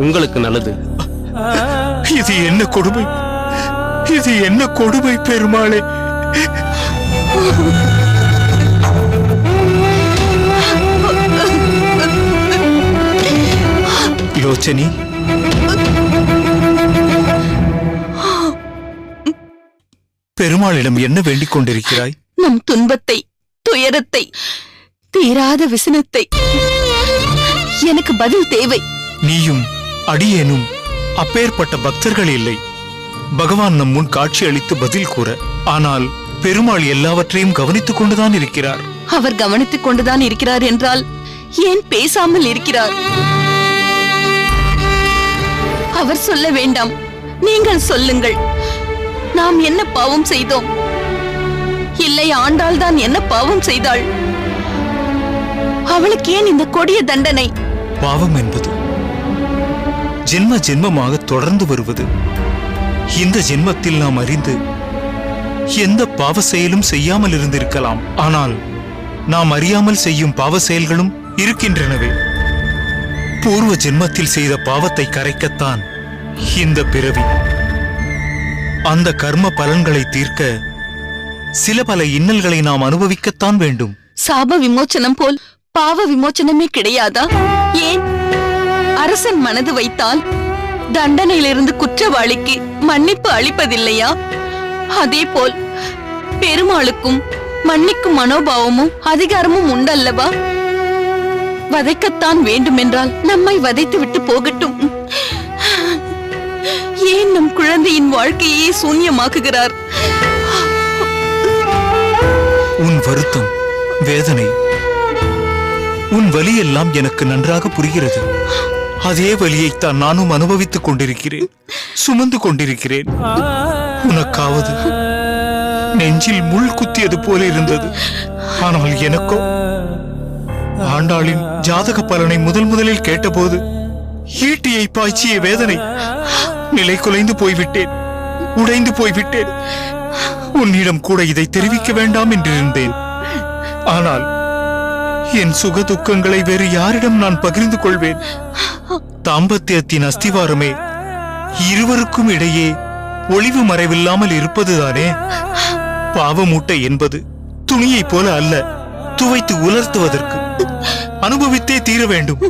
Speaker 11: உங்களுக்கு நல்லது.
Speaker 5: இது என்ன கொடுமை, இது என்ன கொடுமை பெருமாளே! யோசனி, பெருமாளிடம் என்ன வேண்டிக் கொண்டிருக்கிறாய்?
Speaker 4: நம் துன்பத்தை, துயரத்தை, தீராத விசனத்தை, எனக்கு பதில் தேவை.
Speaker 5: நீயும் அடியேனும் அப்பேற்பட்ட பக்தர்கள் இல்லை. பகவான் நம் முன் காட்சி அளித்து பதில் கூற. ஆனால் பெருமாள் எல்லாவற்றையும் கவனித்துக் கொண்டுதான் இருக்கிறார்.
Speaker 4: அவர் கவனித்துக் கொண்டுதான் இருக்கிறார் என்றால் ஏன் பேசாமல் இருக்கிறார்? அவர் சொல்ல வேண்டாம், நீங்கள் சொல்லுங்கள். நாம் என்ன பாவம் செய்தோம்? இல்லை, ஆண்டாள் தான் என்ன பாவம் செய்தாள்? அவளுக்கு ஏன் இந்த கொடிய தண்டனை?
Speaker 5: பாவம் என்பது ஜென்ம ஜென்மமாக தொடர்ந்து வருவது. இந்த ஜென்மத்தில் நாம் அறிந்து எந்த பாவ செயலும் செய்யாமல் இருந்திருக்கலாம். ஆனால் நாம் அறியாமல் செய்யும் பாவ செயல்களும் இருக்கின்றனவே. பூர்வ ஜென்மத்தில் செய்த பாவத்தை கரைக்கத்தான் இந்த பிறவி. அந்த கர்ம பலன்களை தீர்க்க சில பல இன்னல்களை நாம் அனுபவிக்கத்தான் வேண்டும்.
Speaker 4: சாப விமோச்சனம் போல் பாவ விமோச்சனமே கிடையாதா? ஏன் அரசன் மனது வைத்தால் தண்டனையிலிருந்து குற்றவாளிக்கு மன்னிப்பு அளிப்பதில்லையா? அதே போல் பெருமாளுக்கும் மன்னிக்கும் மனோபாவமும் அதிகாரமும் உண்டல்லவா? வதைக்கத்தான் வேண்டுமென்றால் நம்மை வதைத்து விட்டு போகட்டும். ஏன் நம் குழந்தையின் வாழ்க்கையே சூன்யமாக்குகிறார்?
Speaker 5: உன் வருத்தம், வேதனை, உன் வலியெல்லாம் எனக்கு நன்றாக புரிகிறது. அதே வலியைத்தான் நானும் அனுபவித்துக் கொண்டிருக்கிறேன், சுமந்து கொண்டிருக்கிறேன். உனக்காவது நெஞ்சில் முள் குத்தியது போல இருந்தது. ஆனால் எனக்கோ ஆண்டாளின் ஜாதக பலனை முதலில் கேட்டபோது ஈட்டியை பாய்ச்சிய வேதனை. நிலை குலைந்து போய்விட்டேன், உடைந்து போய்விட்டேன். உன்னிடம் கூட இதை தெரிவிக்க வேண்டாம் என்றிருந்தேன். ஆனால் என் சுக துக்கங்களை வேறு யாரிடம் நான் பகிர்ந்து கொள்வேன்? தாம்பத்தியத்தின் அஸ்திவாரமே இருவருக்கும் இடையே ஒளிவு மறைவில்லாமல் இருப்பதுதானே. பாவமூட்டை என்பது துணியை போல அல்ல, துவைத்து உலர்த்துவதற்கு அனுபவித்தே தீர வேண்டும்.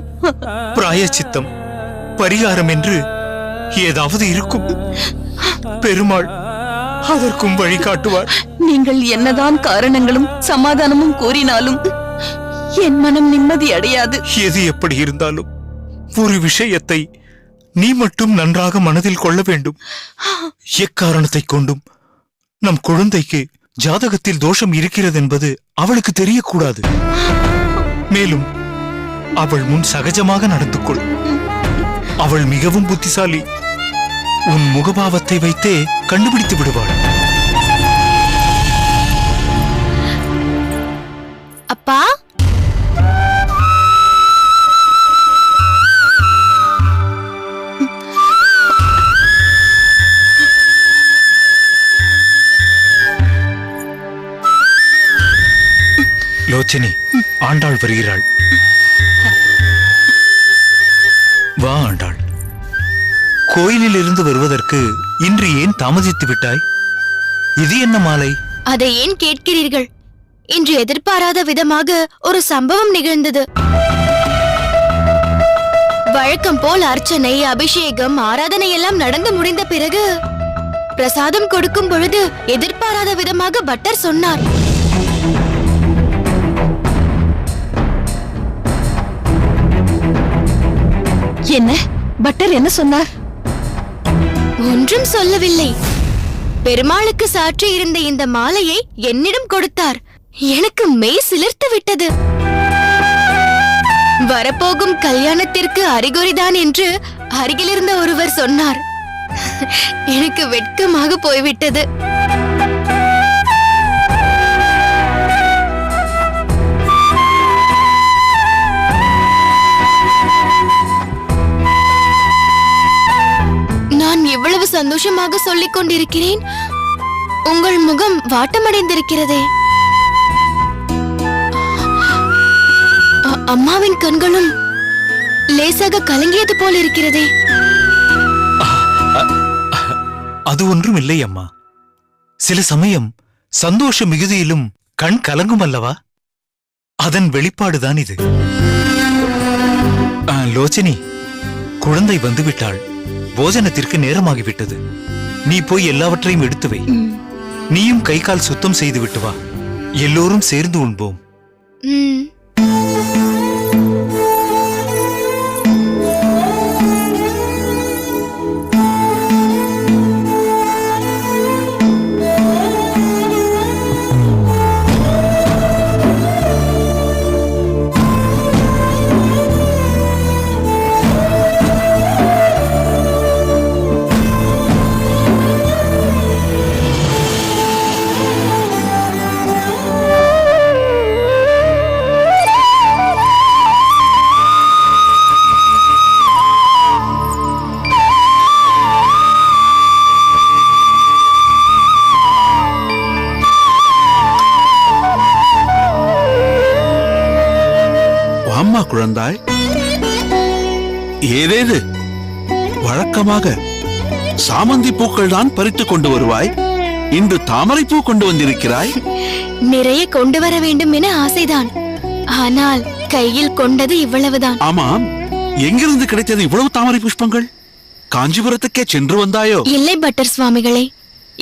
Speaker 5: பிராயச்சித்தம், பரிகாரம் என்று ஏதாவது இருக்கும். பெருமாள் அதற்கும் வழிகாட்டுவார்.
Speaker 4: நீங்கள் என்னதான் காரணங்களும் சமாதானமும் கூறினாலும் என் மனம் நிம்மதி அடையாது.
Speaker 5: எது எப்படி இருந்தாலும் ஒரு விஷயத்தை நீ மட்டும் நன்றாக மனதில் கொள்ள வேண்டும். எக்காரணத்தை கொண்டும் நம் குழந்தைக்கு ஜாதகத்தில் தோஷம் இருக்கிறது என்பது அவளுக்கு தெரியக்கூடாது. மேலும் அவள் முன் சகஜமாக நடந்து கொள். அவள் மிகவும் புத்திசாலி. உன் முகபாவத்தை வைத்தே கண்டுபிடித்து விடுவாள்.
Speaker 1: அப்பா,
Speaker 5: லோச்சனி, ஆண்டாள் வருகிறாள். வா ஆண்டாள். கோயிலில் இருந்து வருவதற்கு இன்று ஏன் தாமதித்து விட்டாய்? இது என்ன மாலை?
Speaker 1: அதை ஏன் கேட்கிறீர்கள்? இன்று எதிர்பாராத விதமாக ஒரு சம்பவம் நிகழ்ந்தது. வழக்கம் போல் அர்ச்சனை, அபிஷேகம், ஆராதனை எல்லாம் நடந்து முடிந்த பிறகு பிரசாதம் கொடுக்கும் பொழுது எதிர்பாராத விதமாக பட்டர் சொன்னார்,
Speaker 4: என்ன பட்டர் என்ன சொன்னார்?
Speaker 1: ஒன்றும் சொல்லவில்லை. பெருமாளுக்கு சாற்றி இருந்த இந்த மாலையை என்னிடம் கொடுத்தார். எனக்கு மெய் சிலிர்த்து விட்டது. வரப்போகும் கல்யாணத்திற்கு அறிகுறிதான் என்று அருகிலிருந்த ஒருவர் சொன்னார். எனக்கு வெட்கமாக போய்விட்டது. நான் இவ்வளவு சந்தோஷமாக சொல்லிக் கொண்டிருக்கிறேன், உங்கள் முகம் வாட்டமடைந்திருக்கிறதே. அம்மாவின் கண்களும் லேசாக கலங்கியது போல் இருக்கிறதே.
Speaker 14: அது ஒன்றும் இல்லை அம்மா. சில சமயம் சந்தோஷ மிகுதியிலும் கண் கலங்கும் அல்லவா? அதன் வெளிப்பாடுதான் இது. லோச்சனி, குழந்தை வந்துவிட்டாள். போஜனத்திற்கு நேரமாகிவிட்டது. நீ போய் எல்லாவற்றையும் எடுத்து வை. நீயும் கை கால் சுத்தம் செய்து விட்டு வா. எல்லோரும் சேர்ந்து உண்போம்.
Speaker 16: குழந்தாய், ஏதேது வழக்கமாக சாமந்தி பூக்கள் தான் பறித்துக் கொண்டு வருவாய், இன்று தாமரை பூ கொண்டு வந்திருக்கிறாய்.
Speaker 1: நிறைய கொண்டு வர வேண்டும் என ஆசைதான், ஆனால் கையில் கொண்டது இவ்வளவுதான்.
Speaker 16: ஆமாம், எங்கிருந்து கிடைத்தது இவ்வளவு தாமரை புஷ்பங்கள்? காஞ்சிபுரத்துக்கே சென்று வந்தாயோ?
Speaker 1: இல்லை பட்டர் சுவாமிகளே,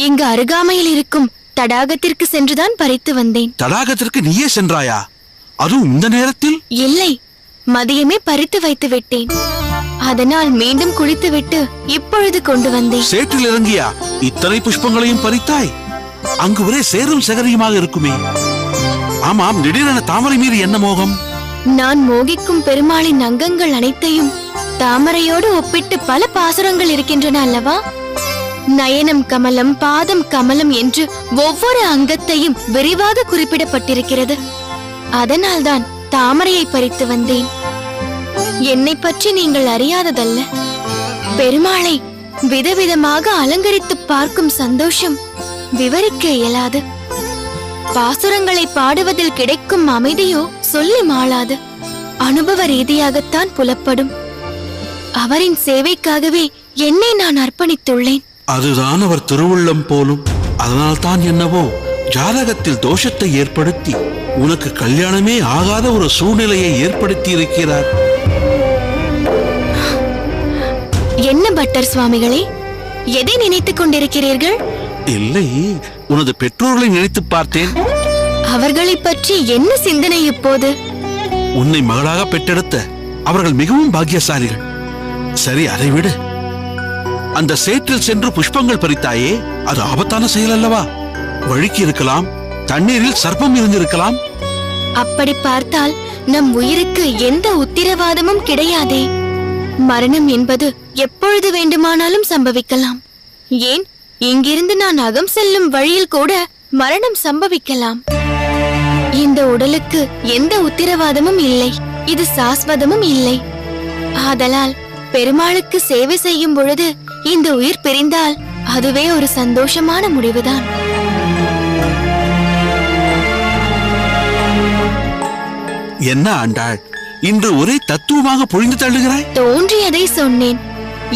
Speaker 1: இங்கு அருகாமையில் இருக்கும் தடாகத்திற்கு சென்றுதான் பறித்து வந்தேன்.
Speaker 16: தடாகத்திற்கு நீயே சென்றாயா? அதுவும் இந்த நேரத்தில்?
Speaker 1: இல்லை, மதியமே பறித்து வைத்து விட்டேன். அதனால் மீண்டும் குளித்துவிட்டு இப்பொழுது கொண்டு வந்தேன்.
Speaker 16: சேற்றில் இறங்கியா இத்தனை புஷ்பங்களையும் பறித்தாய்? அங்கு ஒரே சேரும் சகரியுமாக இருக்குமே. ஆமாம், திடீரென தாமரை மீது என்ன மோகம்?
Speaker 1: நான் மோகிக்கும் பெருமாளின் அங்கங்கள் அனைத்தையும் தாமரையோடு ஒப்பிட்டு பல பாசுரங்கள் இருக்கின்றன அல்லவா? நயனம் கமலம், பாதம் கமலம் என்று ஒவ்வொரு அங்கத்தையும் விரிவாக குறிப்பிடப்பட்டிருக்கிறது. அதனால்தான் தாமரையை பறித்து வந்தேன். என்னை பற்றி நீங்கள் அறியாததல்ல, பெருமாளை விதவிதமாக அலங்கரித்து பார்க்கும் சந்தோஷம் விவரிக்க இயலாது. பாசுரங்களை பாடுவதில் கிடைக்கும் அமைதியோ சொல்லி மாளாது. அனுபவ ரீதியாகத்தான் புலப்படும். அவரின் சேவைக்காகவே என்னை நான் அர்ப்பணித்துள்ளேன்.
Speaker 16: அதுதான் அவர் திருவுள்ளம் போலும். அதனால்தான் என்னவோ ஜாதகத்தில் தோஷத்தை ஏற்படுத்தி உனக்கு கல்யாணமே ஆகாத ஒரு சூழ்நிலையை ஏற்படுத்தி இருக்கிறார்.
Speaker 1: என்ன பட்டர் சுவாமிகளே, எதை நினைத்துக் கொண்டிருக்கிறீர்கள்?
Speaker 16: இல்லை, உனது பெற்றோர்களை நினைத்து பார்த்தேன்.
Speaker 1: அவர்களை பற்றி என்ன சிந்தனை இப்போது?
Speaker 16: உன்னை மகளாக பெற்றெடுத்த அவர்கள் மிகவும் பாக்கியசாலிகள். சரி, அதை விடு. அந்த சேற்றில் சென்று புஷ்பங்கள் பறித்தாயே, அது ஆபத்தான செயல் அல்லவா? வழுக்கி இருக்கலாம், தண்ணீரில் சர்ப்பம் இருந்திருக்கலாம்.
Speaker 1: அப்படி பார்த்தால் நம் உயிருக்கு எந்த உத்திரவாதமும் கிடையாதே. மரணம் என்பது எப்பொழுது வேண்டுமானாலும் சம்பவிக்கலாம். ஏன், இங்கிருந்து நான் அகம் செல்லும் வழியில் கூட மரணம் சம்பவிக்கலாம். இந்த உடலுக்கு எந்த உத்திரவாதமும் இல்லை, இது சாஸ்வதமும் இல்லை. ஆதலால் பெருமாளுக்கு சேவை செய்யும் பொழுது இந்த உயிர் பிரிந்தால் அதுவே ஒரு சந்தோஷமான முடிவுதான்.
Speaker 16: என்ன ஆண்டாள், இன்று ஒரே தத்துவமாக பொழிந்து தள்ளுகிறாய்?
Speaker 1: தோன்றியதை சொன்னேன்.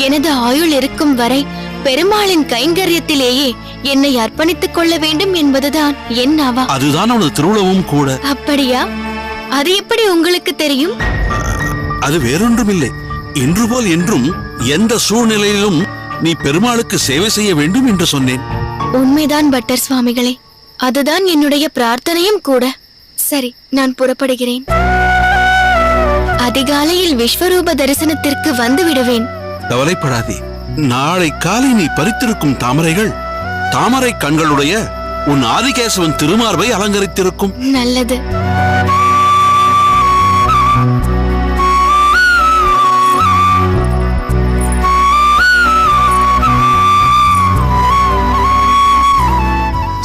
Speaker 1: எனது ஆயுள் இருக்கும் வரை பெருமாளின் கைங்கரியத்திலேயே என்னை அர்ப்பணித்துக் கொள்ள வேண்டும் என்பதுதான் என் ஆவா.
Speaker 16: அதுதான் அவனது திருவுளவும் கூட.
Speaker 1: அப்படியா? அது எப்படி உங்களுக்கு தெரியும்?
Speaker 16: அது வேறொன்றுமில்லை. இன்று போல் என்றும் எந்த சூழ்நிலையிலும் நீ பெருமாளுக்கு சேவை செய்ய வேண்டும் என்று சொன்னேன்.
Speaker 1: உண்மைதான் பட்டர் சுவாமிகளே, அதுதான் என்னுடைய பிரார்த்தனையும் கூட. சரி, நான் புறப்படுகிறேன். அதிகாலையில் விஸ்வரூப தரிசனத்திற்கு வந்து விடுவேன்.
Speaker 16: கவலைப்படாதே. நாளை காலை நீ பறித்திருக்கும் தாமரைகள் தாமரை கண்களுடைய உன் ஆதிகேசவன் திருமார்பை அலங்கரித்திருக்கும்.
Speaker 1: நல்லது.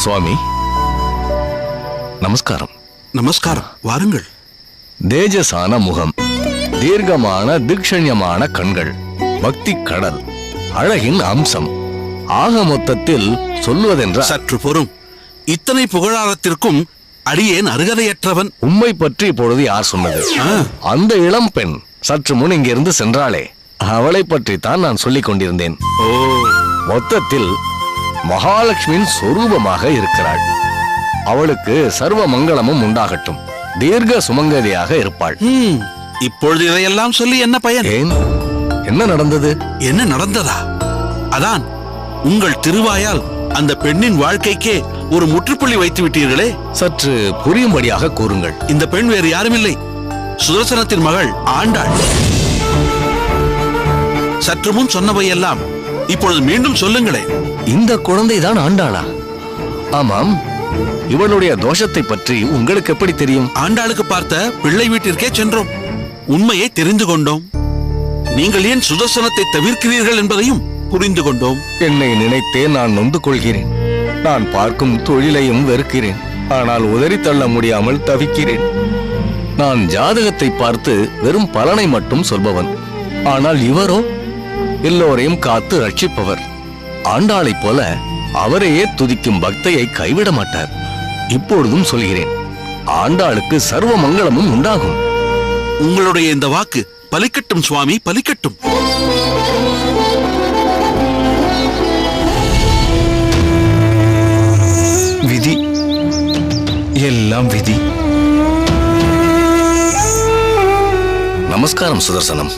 Speaker 2: சுவாமி நமஸ்காரம்.
Speaker 16: நமஸ்காரம். வாருங்கள்.
Speaker 2: தேஜசான முகம், தீர்க்கமான தீக்ஷண்யமான கண்கள், பக்தி கடல், அழகின் அம்சம், ஆக மொத்தத்தில் சொல்வதென்ற.
Speaker 16: சற்று பொறும். இத்தனை புகழாரத்திற்கும் அடியேன் அருகதையற்றவன்.
Speaker 2: உம்மை பற்றி இப்பொழுது யார் சொன்னது? அந்த இளம் பெண் சற்று முன் இங்கிருந்து சென்றாளே, அவளை பற்றி தான் நான் சொல்லிக் கொண்டிருந்தேன். மொத்தத்தில் மகாலட்சுமியின் சொரூபமாக இருக்கிறாள். அவளுக்கு சர்வ மங்களமும் உண்டாகட்டும். தீர்க்க சுமங்கலியாக இருப்பாள்.
Speaker 16: இப்பொழுது இதையெல்லாம் சொல்லி என்ன பயன்?
Speaker 2: ஏன், என்ன நடந்தது?
Speaker 16: என்ன நடந்ததா? அதான் உங்கள் திருவாயால் அந்த பெண்ணின் வாழ்க்கைக்கே ஒரு முற்றுப்புள்ளி வைத்து விட்டீர்களே.
Speaker 2: சற்று புரியும்படியாக கூறுங்கள்.
Speaker 16: இந்த பெண் வேறு யாருமில்லை, சுதர்சனத்தின் மகள் ஆண்டாள். சற்று முன் சொன்னவையெல்லாம் இப்பொழுது மீண்டும் சொல்லுங்களேன்.
Speaker 2: இந்த குழந்தைதான் ஆண்டாளா? ஆமாம். இவளுடைய தோஷத்தை பற்றி உங்களுக்கு எப்படி தெரியும்?
Speaker 16: ஆண்டாளுக்கு பார்த்த பிள்ளை வீட்டிற்கே சென்றோம். உண்மையை தெரிந்து கொண்டோம். நீங்கள் ஏன் சுதர்சனத்தை தவிர்க்கிறீர்கள் என்பதையும் புரிந்து கொண்டோம்.
Speaker 2: என்னை நினைத்தே நான் நொந்து கொள்கிறேன். நான் பார்க்கும் தொழிலையும் வெறுக்கிறேன். ஆனால் உதறி தள்ள முடியாமல் தவிக்கிறேன். நான் ஜாதகத்தை பார்த்து வெறும் பலனை மட்டும் சொல்பவன். ஆனால் இவரோ எல்லோரையும் காத்து ரட்சிப்பவர். ஆண்டாளைப் போல அவரையே துதிக்கும் பக்தையை கைவிட மாட்டார். இப்பொழுதும் சொல்கிறேன், ஆண்டாளுக்கு சர்வ மங்களமும் உண்டாகும்.
Speaker 16: உங்களுடைய இந்த வாக்கு பலிக்கட்டும் சுவாமி, பலிக்கட்டும்.
Speaker 14: விதி, எல்லாம் விதி.
Speaker 2: நமஸ்காரம் சுதர்சனம்.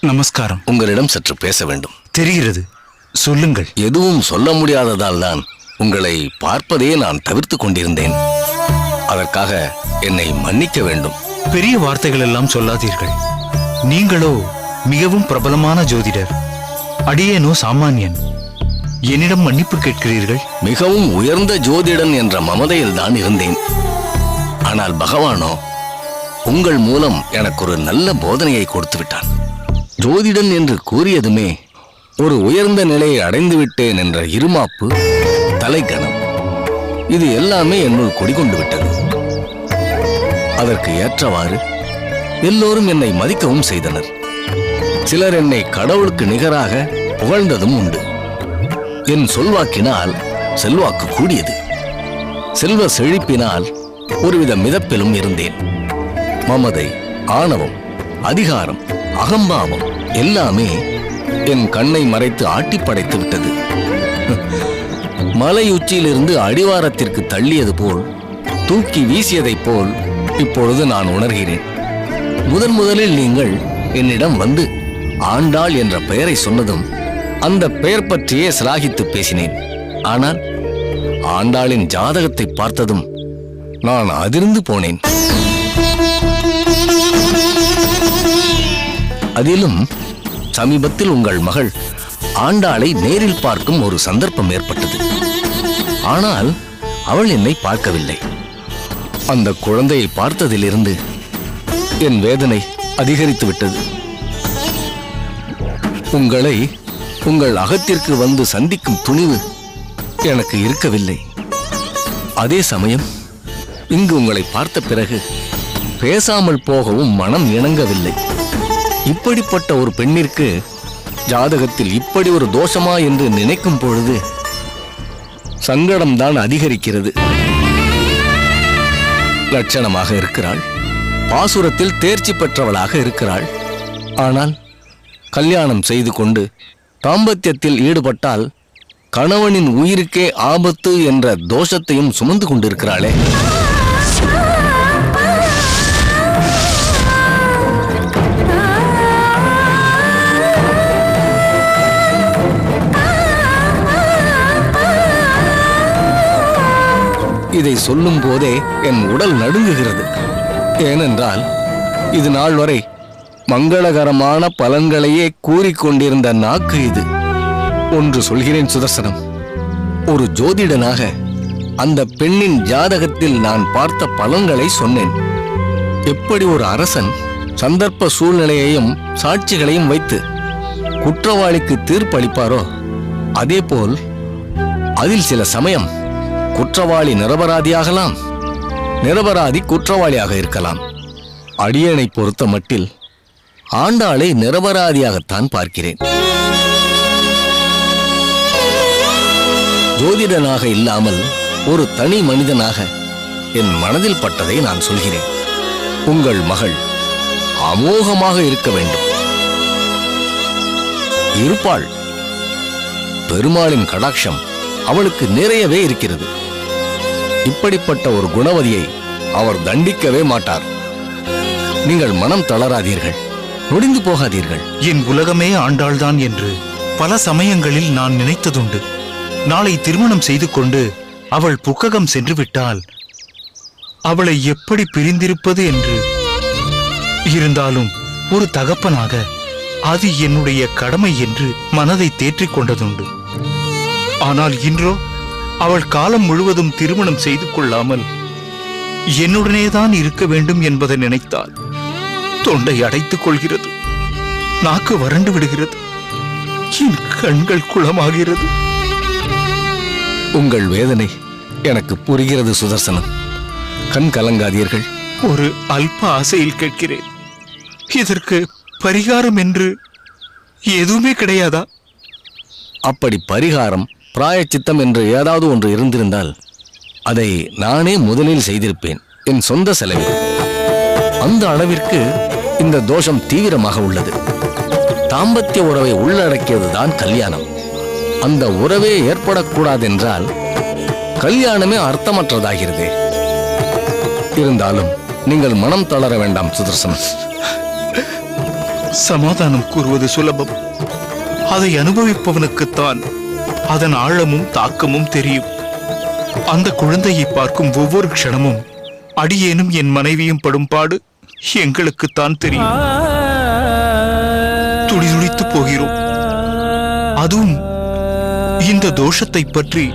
Speaker 14: நமஸ்காரம்.
Speaker 2: உங்களிடம் சற்று பேச வேண்டும்.
Speaker 14: தெரிகிறது, சொல்லுங்கள்.
Speaker 2: எதுவும் சொல்ல முடியாததால் தான் உங்களை பார்ப்பதே நான் தவிர்த்து கொண்டிருந்தேன். அதற்காக என்னை மன்னிக்க வேண்டும்.
Speaker 14: பெரிய வார்த்தைகள் எல்லாம் சொல்லாதீர்கள். நீங்களோ மிகவும் பிரபலமான ஜோதிடர், அடியேனோ சாமானியன். என்னிடம் மன்னிப்பு கேட்கிறீர்கள்?
Speaker 2: மிகவும் உயர்ந்த ஜோதிடன் என்ற மமதையில் தான் இருந்தேன். ஆனால் பகவானோ உங்கள் மூலம் எனக்கு ஒரு நல்ல போதனையை கொடுத்து விட்டான். ஜோதிடன் என்று கூறியதுமே ஒரு உயர்ந்த நிலையை அடைந்து விட்டேன் என்ற இருமாப்பு, தலைகணம், இது எல்லாமே என்னுள் குடிகொண்டு விட்டது. அதற்கு ஏற்றவாறு எல்லோரும் என்னை மதிக்கவும் செய்தனர். சிலர் என்னை கடவுளுக்கு நிகராக புகழ்ந்ததும் உண்டு. என் சொல்வாக்கினால் செல்வாக்கு கூடியது. செல்வ செழிப்பினால் ஒருவித மிதப்பிலும் இருந்தேன். மமதை, ஆணவம், அதிகாரம், அகம்பாவம் எல்லாமே என் கண்ணை மறைத்து ஆட்டி படைத்து விட்டது. மலை உச்சியிலிருந்து அடிவாரத்திற்கு தள்ளியது போல், தூக்கி வீசியதைப் போல் இப்பொழுது நான் உணர்கிறேன். முதலில் நீங்கள் என்னிடம் வந்து ஆண்டாள் என்ற பெயரை சொன்னதும் அந்த பெயர் பற்றியே சிலாகித்து பேசினேன். ஆனால் ஆண்டாளின் ஜாதகத்தை பார்த்ததும் நான் அதிர்ந்து போனேன். அதிலும் சமீபத்தில் உங்கள் மகள் ஆண்டாளை நேரில் பார்க்கும் ஒரு சந்தர்ப்பம் ஏற்பட்டது. ஆனால் அவள் என்னை பார்க்கவில்லை. அந்த குழந்தையை பார்த்ததிலிருந்து என் வேதனை அதிகரித்து விட்டது. உங்களை உங்கள் அகத்திற்கு வந்து சந்திக்கும் துணிவு எனக்கு இருக்கவில்லை. அதே சமயம் இங்கு உங்களை பார்த்த பிறகு பேசாமல் போகவும் மனம் இணங்கவில்லை. இப்படிப்பட்ட ஒரு பெண்ணிற்கு ஜாதகத்தில் இப்படி ஒரு தோஷமா என்று நினைக்கும் பொழுது சங்கடம்தான் அதிகரிக்கிறது. லட்சணமாக இருக்கிறாள், பாசுரத்தில் தேர்ச்சி பெற்றவளாக இருக்கிறாள். ஆனால் கல்யாணம் செய்து கொண்டு தாம்பத்தியத்தில் ஈடுபட்டால் கணவனின் உயிருக்கே ஆபத்து என்ற தோஷத்தையும் சுமந்து கொண்டிருக்கிறாளே. இதை சொல்லும் போதே என் உடல் நடுங்குகிறது. ஏனென்றால் இது நாள் வரை மங்களகரமான பலன்களையே கூறிக்கொண்டிருந்த நாக்கு இது. ஒன்று சொல்கிறேன் சுதர்சனம், ஒரு ஜோதிடனாக அந்த பெண்ணின் ஜாதகத்தில் நான் பார்த்த பலன்களை சொன்னேன். எப்படி ஒரு அரசன் சந்தர்ப்ப சூழ்நிலையையும் சாட்சிகளையும் வைத்து குற்றவாளிக்கு தீர்ப்பளிப்பாரோ, அதேபோல் அதில் சில சமயம் குற்றவாளி நிரபராதியாகலாம், நிரபராதி குற்றவாளியாக இருக்கலாம். அடியேனை பொறுத்த மட்டில் ஆண்டாளை நிரபராதியாகத்தான் பார்க்கிறேன். ஜோதிடனாக இல்லாமல் ஒரு தனி மனிதனாக என் மனதில் பட்டதை நான் சொல்கிறேன். உங்கள் மகள் அமோகமாக இருக்க வேண்டும். இருப்பாள். பெருமாளின் கடாட்சம் அவளுக்கு நிறையவே இருக்கிறது. இப்படிப்பட்ட ஒரு குணவதியை அவர் தண்டிக்கவே மாட்டார். நீங்கள் மனம் தளராதீர்கள், நொடிந்து போகாதீர்கள்.
Speaker 14: என் உலகமே ஆண்டாள்தான் என்று பல சமயங்களில் நான் நினைத்ததுண்டு. நாளை திருமணம் செய்து கொண்டு அவள் புக்ககம் சென்று விட்டால் அவளை எப்படி பிரிந்திருப்பது என்று. இருந்தாலும் ஒரு தகப்பனாக அது என்னுடைய கடமை என்று மனதை தேற்றிக் கொண்டதுண்டு. ஆனால் இன்றோ அவள் காலம் முழுவதும் திருமணம் செய்து கொள்ளாமல் என்னுடனேதான் இருக்க வேண்டும் என்பதை நினைத்தால் தொண்டை அடைத்துக் கொள்கிறது, நாக்கு வறண்டு விடுகிறது, என் கண்கள் குளமாகிறது.
Speaker 2: உங்கள் வேதனை எனக்கு புரிகிறது சுதர்சனம். கண் கலங்காதீர்கள்.
Speaker 14: ஒரு அல்ப ஆசையில் கேட்கிறேன், இதற்கு பரிகாரம் என்று எதுவுமே கிடையாதா?
Speaker 2: அப்படி பரிகாரம் பிராயச்சித்தம் என்று ஏதாவது ஒன்று இருந்திருந்தால் அதை நானே முதலில் செய்திருப்பேன், என் சொந்த செலவில். அந்த அளவிற்கு இந்த தோஷம் தீவிரமாக உள்ளது. தாம்பத்திய உறவை உள்ளடக்கியதுதான் கல்யாணம். அந்த உறவே ஏற்படக்கூடாதென்றால் கல்யாணமே அர்த்தமற்றதாகிறது. இருந்தாலும் நீங்கள் மனம் தளர வேண்டாம் சுதர்சனம்.
Speaker 14: சமாதானம் கூறுவது சுலபம். அதை அனுபவிப்பவனுக்குத்தான் அதன் ஆழமும் தாக்கமும் தெரியும். அந்த குழந்தையை பார்க்கும் ஒவ்வொரு க்ஷணமும் அடியேனும் என் மனைவியும் படும் பாடு எங்களுக்குத்தான் தெரியும். துடிதுடித்து போகிறோம். அதுவும் இந்த தோஷத்தை பற்றி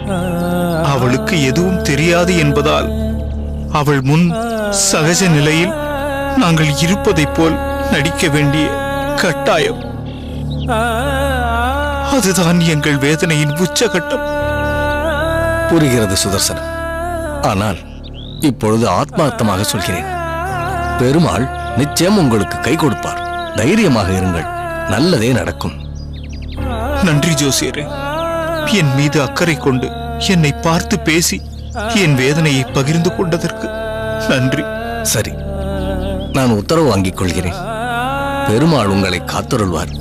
Speaker 14: அவளுக்கு எதுவும் தெரியாது என்பதால் அவள் முன் சகஜ நிலையில் நாங்கள் இருப்பதைப் போல் நடிக்க வேண்டிய கட்டாயம். அதுதான் எங்கள் வேதனையின் உச்சகட்டம்.
Speaker 2: புரிகிறது சுதர்சனம். ஆனால் இப்பொழுது ஆத்மார்த்தமாக சொல்கிறேன், பெருமாள் நிச்சயம் உங்களுக்கு கை கொடுப்பார். தைரியமாக இருங்கள், நல்லதே நடக்கும்.
Speaker 14: நன்றி ஜோசியரே. என் மீது அக்கறை கொண்டு என்னை பார்த்து பேசி என் வேதனையை பகிர்ந்து கொண்டதற்கு நன்றி.
Speaker 2: சரி, நான் உத்தரவு வாங்கிக் கொள்கிறேன். பெருமாள் உங்களை காத்தருள்வார்.